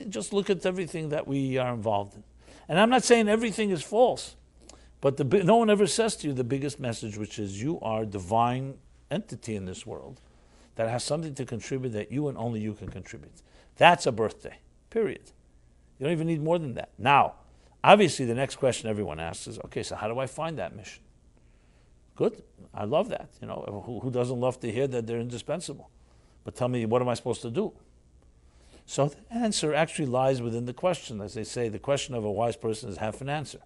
Just look at everything that we are involved in. And I'm not saying everything is false, but no one ever says to you the biggest message, which is you are a divine entity in this world that has something to contribute that you and only you can contribute. That's a birthday, period. You don't even need more than that. Now, obviously the next question everyone asks is, okay, so how do I find that mission? Good, I love that. Who doesn't love to hear that they're indispensable? But tell me, what am I supposed to do? So the answer actually lies within the question. As they say, the question of a wise person is half an answer.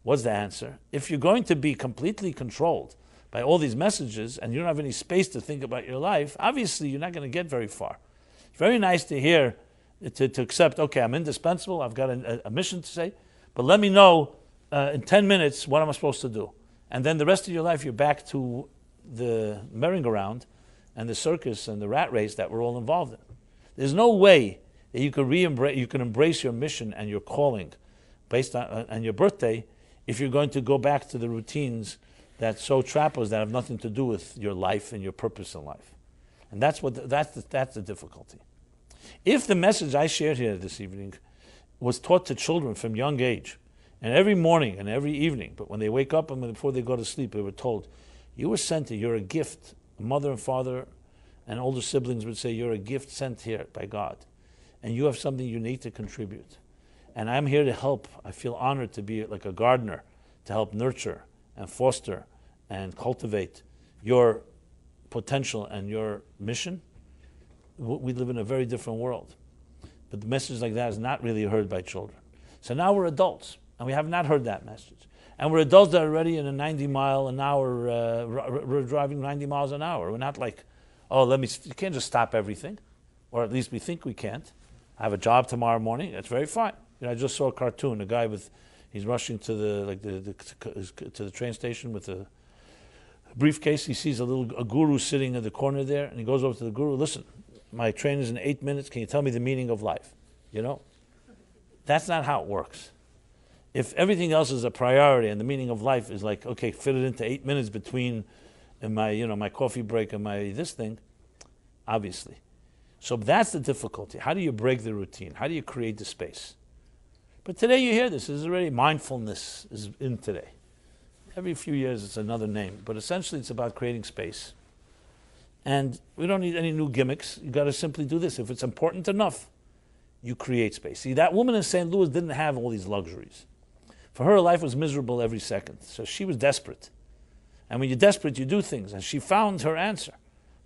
What's the answer? If you're going to be completely controlled by all these messages and you don't have any space to think about your life, obviously you're not going to get very far. It's very nice to hear, to accept, okay, I'm indispensable, I've got a mission to say, but let me know in 10 minutes what am I supposed to do. And then the rest of your life you're back to the merry-go-round and the circus and the rat race that we're all involved in. There's no way that you can embrace your mission and your calling based on your birthday if you're going to go back to the routines that so trap us that have nothing to do with your life and your purpose in life. And that's the difficulty. If the message I shared here this evening was taught to children from young age, And every morning and every evening, but when they wake up and before they go to sleep, they were told, you were sent here, you're a gift. Mother and father and older siblings would say, you're a gift sent here by God. And you have something unique to contribute. And I'm here to help. I feel honored to be like a gardener, to help nurture and foster and cultivate your potential and your mission. We live in a very different world. But the message like that is not really heard by children. So now we're adults, and we have not heard that message. And we're adults that are already in a 90-mile-an-hour, we're driving 90 miles an hour. We're not like, you can't just stop everything. Or at least we think we can't. I have a job tomorrow morning, that's very fine. I just saw a cartoon, a guy he's rushing to the train station with a briefcase. He sees a guru sitting in the corner there, and he goes over to the guru, listen, my train is in 8 minutes, can you tell me the meaning of life? That's not how it works. If everything else is a priority and the meaning of life is like, okay, fit it into 8 minutes between my coffee break and my this thing, obviously. So that's the difficulty. How do you break the routine? How do you create the space? But today you hear this is already mindfulness is in today. Every few years it's another name, but essentially it's about creating space. And we don't need any new gimmicks. You got to simply do this. If it's important enough, you create space. See, that woman in St. Louis didn't have all these luxuries. For her, life was miserable every second. So she was desperate. And when you're desperate, you do things. And she found her answer,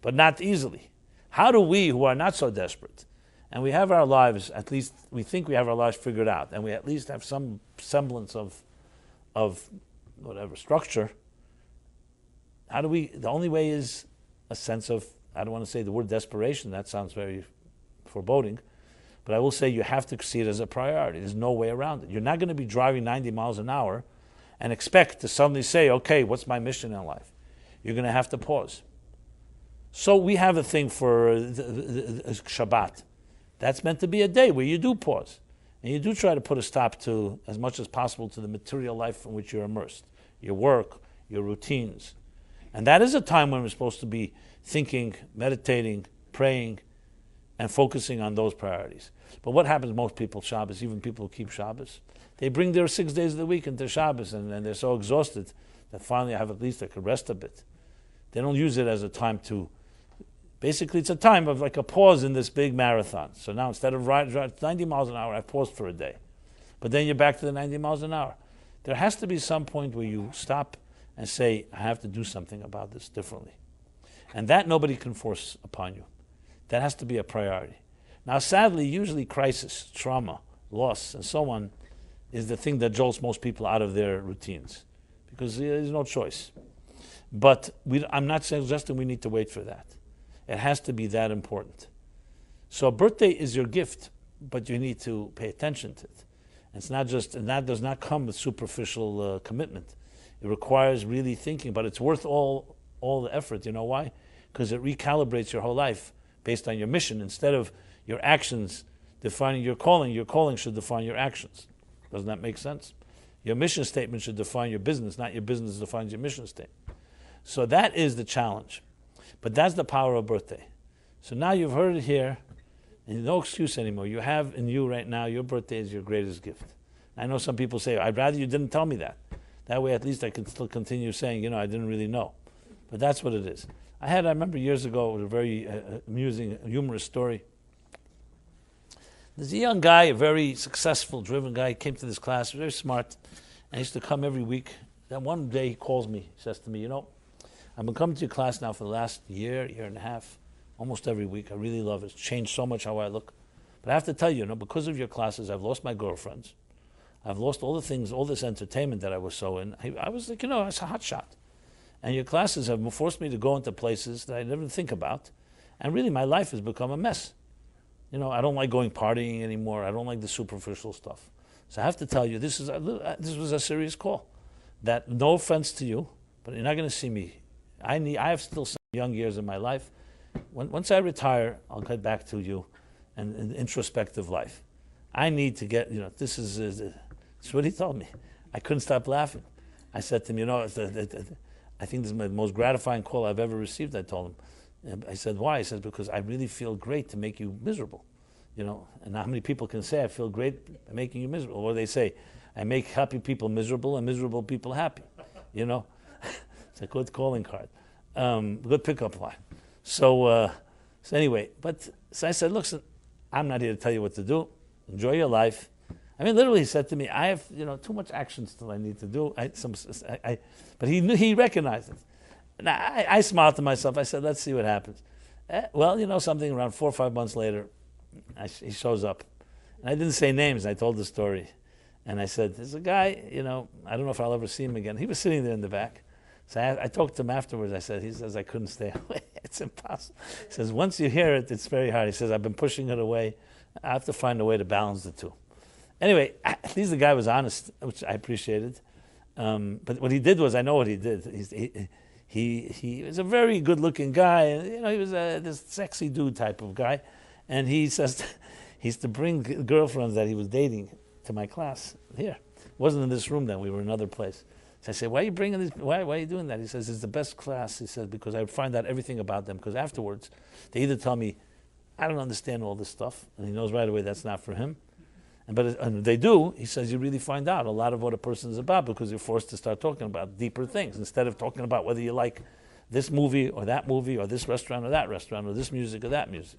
but not easily. How do we, who are not so desperate, and we have our lives, at least we think we have our lives figured out, and we at least have some semblance of whatever structure, the only way is a sense of, I don't want to say the word desperation, that sounds very foreboding, but I will say you have to see it as a priority. There's no way around it. You're not going to be driving 90 miles an hour and expect to suddenly say, okay, what's my mission in life? You're going to have to pause. So we have a thing for Shabbat. That's meant to be a day where you do pause. And you do try to put a stop to, as much as possible, to the material life in which you're immersed. Your work, your routines. And that is a time when we're supposed to be thinking, meditating, praying, and focusing on those priorities. But what happens most people, Shabbos, even people who keep Shabbos, they bring their 6 days of the week into Shabbos and they're so exhausted that finally have at least they could rest a bit. They don't use it as a time to, basically it's a time of like a pause in this big marathon. So now instead of 90 miles an hour, I paused for a day. But then you're back to the 90 miles an hour. There has to be some point where you stop and say, I have to do something about this differently. And that nobody can force upon you. That has to be a priority. Now, sadly, usually crisis, trauma, loss, and so on is the thing that jolts most people out of their routines because there's no choice. But I'm not suggesting we need to wait for that. It has to be that important. So a birthday is your gift, but you need to pay attention to it. It's not just, and that does not come with superficial commitment. It requires really thinking, but it's worth all the effort. You know why? Because it recalibrates your whole life based on your mission. Instead of your actions defining your calling should define your actions. Doesn't that make sense? Your mission statement should define your business, not your business defines your mission statement. So that is the challenge. But that's the power of birthday. So now you've heard it here, and no excuse anymore. You have in you right now, your birthday is your greatest gift. I know some people say, I'd rather you didn't tell me that. That way at least I can still continue saying, I didn't really know. But that's what it is. I remember years ago, it was a very amusing, humorous story. There's a young guy, a very successful, driven guy, came to this class, very smart, and he used to come every week. Then one day he calls me, he says to me, I've been coming to your class now for the last year and a half, almost every week. I really love it. It's changed so much how I look. But I have to tell you, because of your classes, I've lost my girlfriends. I've lost all the things, all this entertainment that I was so in. I was like, I was a hot shot. And your classes have forced me to go into places that I never think about. And really, my life has become a mess. I don't like going partying anymore. I don't like the superficial stuff. So I have to tell you, this was a serious call. That no offense to you, but you're not going to see me. I have still some young years in my life. Once I retire, I'll get back to you and an introspective life. I need to get, this is what he told me. I couldn't stop laughing. I said to him, I think this is the most gratifying call I've ever received, I told him. I said, why? He says, because I really feel great to make you miserable. And how many people can say, I feel great at making you miserable? Or they say, I make happy people miserable and miserable people happy. You know, it's a good calling card, good pickup line. So anyway, so I said, look, I'm not here to tell you what to do. Enjoy your life. I mean, literally, he said to me, I have too much action still I need to do. But he recognized it. Now, I smiled to myself. I said, let's see what happens. Well, something around 4 or 5 months later, he shows up. And I didn't say names. I told the story. And I said, there's a guy, I don't know if I'll ever see him again. He was sitting there in the back. So I talked to him afterwards. He says, I couldn't stay away. It's impossible. He says, once you hear it, it's very hard. He says, I've been pushing it away. I have to find a way to balance the two. Anyway, at least the guy was honest, which I appreciated. But what he did was, I know what he did. He was a very good-looking guy. And, he was this sexy dude type of guy. And he says he used to bring girlfriends that he was dating to my class here. It wasn't in this room then. We were in another place. So I said, why are you bringing these? Why are you doing that? He says, it's the best class. He said, because I would find out everything about them. Because afterwards, they either tell me, I don't understand all this stuff. And he knows right away that's not for him. But if they do, he says, you really find out a lot of what a person is about because you're forced to start talking about deeper things instead of talking about whether you like this movie or this restaurant or that restaurant or this music or that music.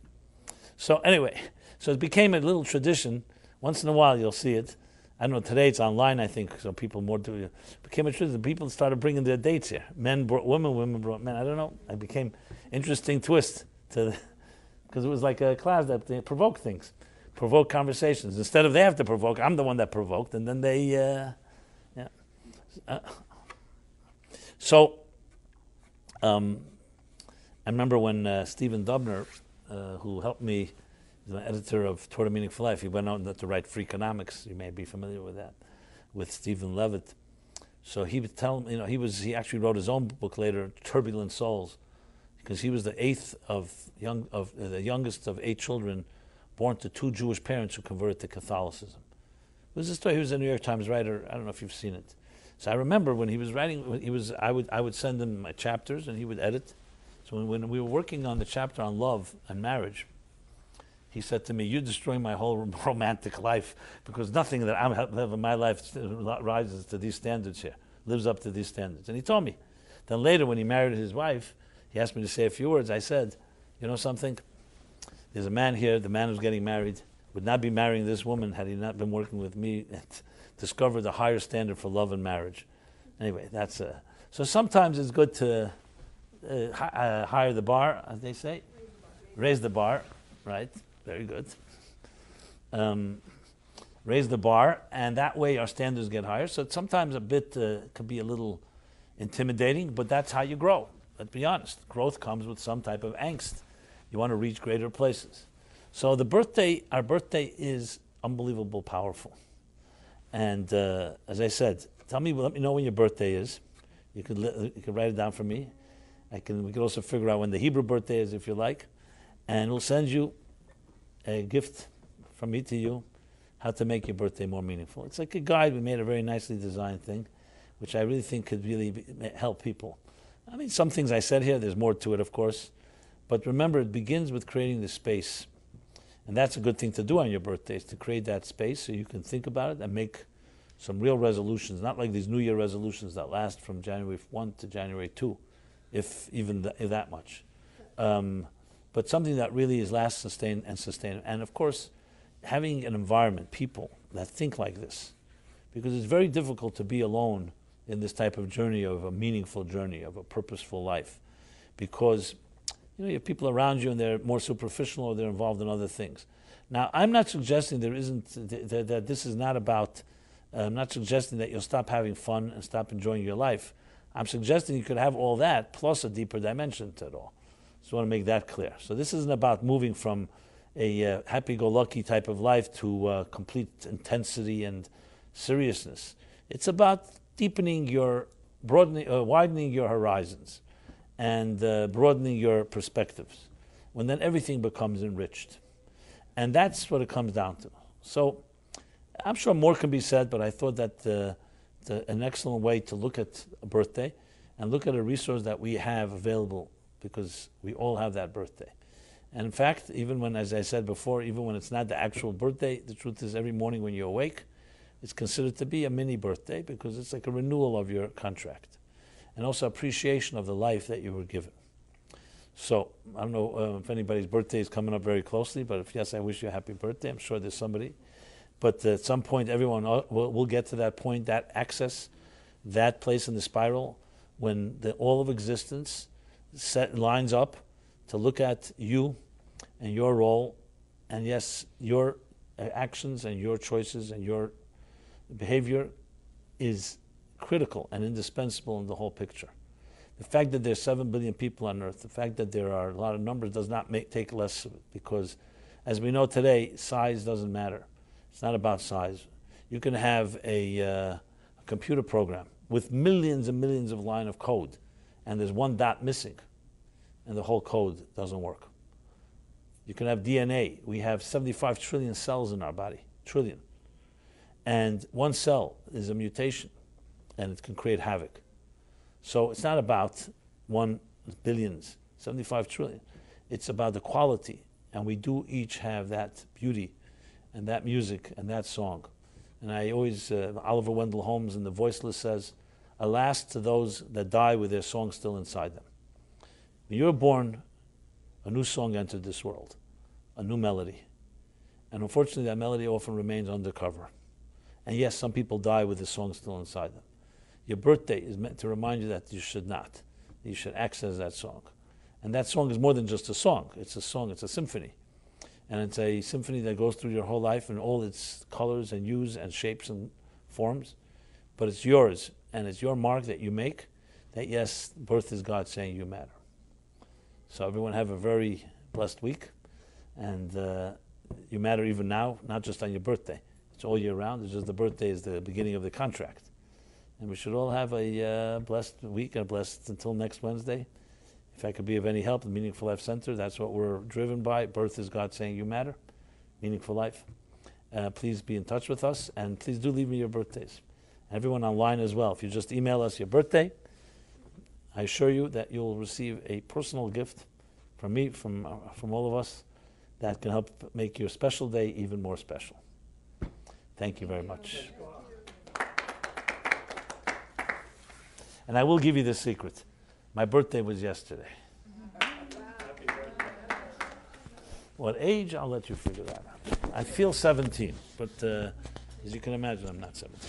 So anyway, it became a little tradition. Once in a while you'll see it. I don't know, today it's online, I think, so people more do it. It became a tradition. People started bringing their dates here. Men brought women, women brought men. I don't know. It became interesting twist because it was like a class that they provoked things. Provoke conversations. Instead of they have to provoke, I'm the one that provoked, and then they, So, I remember when Stephen Dubner, who helped me, the editor of Torah Meaning for Life, he went on to write Free Economics. You may be familiar with that, with Stephen Levitt. So he would tell me, he actually wrote his own book later, Turbulent Souls, because he was the the youngest of 8 children, born to 2 Jewish parents who converted to Catholicism. It was a story. He was a New York Times writer. I don't know if you've seen it. So I remember when he was writing, I would send him my chapters and he would edit. So when we were working on the chapter on love and marriage, he said to me, "You're destroying my whole romantic life because nothing that I have in my life rises to these standards here, lives up to these standards." And he told me. Then later, when he married his wife, he asked me to say a few words. I said, "You know something? There's a man here, the man who's getting married, would not be marrying this woman had he not been working with me and discovered a higher standard for love and marriage." Anyway, so sometimes it's good to higher the bar, as they say. Raise the bar, right? Very good. Raise the bar, and that way our standards get higher. So sometimes a bit could be a little intimidating, but that's how you grow. Let's be honest. Growth comes with some type of angst. You want to reach greater places. So our birthday is unbelievable powerful. And as I said, let me know when your birthday is. You could write it down for me. We could also figure out when the Hebrew birthday is if you like. And we'll send you a gift from me to you, how to make your birthday more meaningful. It's like a guide. We made a very nicely designed thing, which I really think could really help people. I mean, some things I said here, there's more to it, of course. But remember, it begins with creating the space. And that's a good thing to do on your birthday, is to create that space so you can think about it and make some real resolutions, not like these New Year resolutions that last from January 1 to January 2, if even that much. But something that really is sustained. And of course, having an environment, people that think like this. Because it's very difficult to be alone in this type of journey, of a meaningful journey, of a purposeful life. Because you have people around you and they're more superficial or they're involved in other things. Now, I'm not suggesting that this is not about, I'm not suggesting that you'll stop having fun and stop enjoying your life. I'm suggesting you could have all that plus a deeper dimension to it all. So I want to make that clear. So this isn't about moving from a happy-go-lucky type of life to complete intensity and seriousness. It's about deepening widening your horizons and broadening your perspectives, when then everything becomes enriched. And that's what it comes down to. So I'm sure more can be said, but I thought that an excellent way to look at a birthday and look at a resource that we have available, because we all have that birthday. And in fact, even when, as I said before, even when it's not the actual birthday, the truth is every morning when you awake, It's considered to be a mini birthday because it's like a renewal of your contract and also appreciation of the life that you were given. So I don't know if anybody's birthday is coming up very closely, but if yes, I wish you a happy birthday. I'm sure there's somebody. But at some point, everyone will get to that point, that access, that place in the spiral when all of existence lines up to look at you and your role, and yes, your actions and your choices and your behavior is critical and indispensable in the whole picture. The fact that there's 7 billion people on Earth, the fact that there are a lot of numbers does not take less of it, because as we know today, size doesn't matter. It's not about size. You can have a computer program with millions and millions of lines of code, and there's one dot missing, and the whole code doesn't work. You can have DNA. We have 75 trillion cells in our body, trillion. And one cell is a mutation, and it can create havoc. So it's not about 1 billions, 75 trillion. It's about the quality, and we do each have that beauty and that music and that song. And I always, Oliver Wendell Holmes in The Voiceless says, alas to those that die with their song still inside them. When you're born, a new song entered this world, a new melody. And unfortunately, that melody often remains undercover. And yes, some people die with the song still inside them. Your birthday is meant to remind you that you should not. That you should access that song. And that song is more than just a song. It's a song, it's a symphony. And it's a symphony that goes through your whole life in all its colors and hues and shapes and forms. But it's yours, and it's your mark that you make, that yes, birth is God saying you matter. So everyone have a very blessed week. And you matter even now, not just on your birthday. It's all year round. It's just the birthday is the beginning of the contract. And we should all have a blessed week and blessed until next Wednesday. If I could be of any help, the Meaningful Life Center, that's what we're driven by. Birth is God saying you matter. Meaningful life. Please be in touch with us, and please do leave me your birthdays. And everyone online as well. If you just email us your birthday, I assure you that you'll receive a personal gift from me, from all of us, that can help make your special day even more special. Thank you very much. And I will give you the secret. My birthday was yesterday. What age? I'll let you figure that out. I feel 17, but as you can imagine, I'm not 17.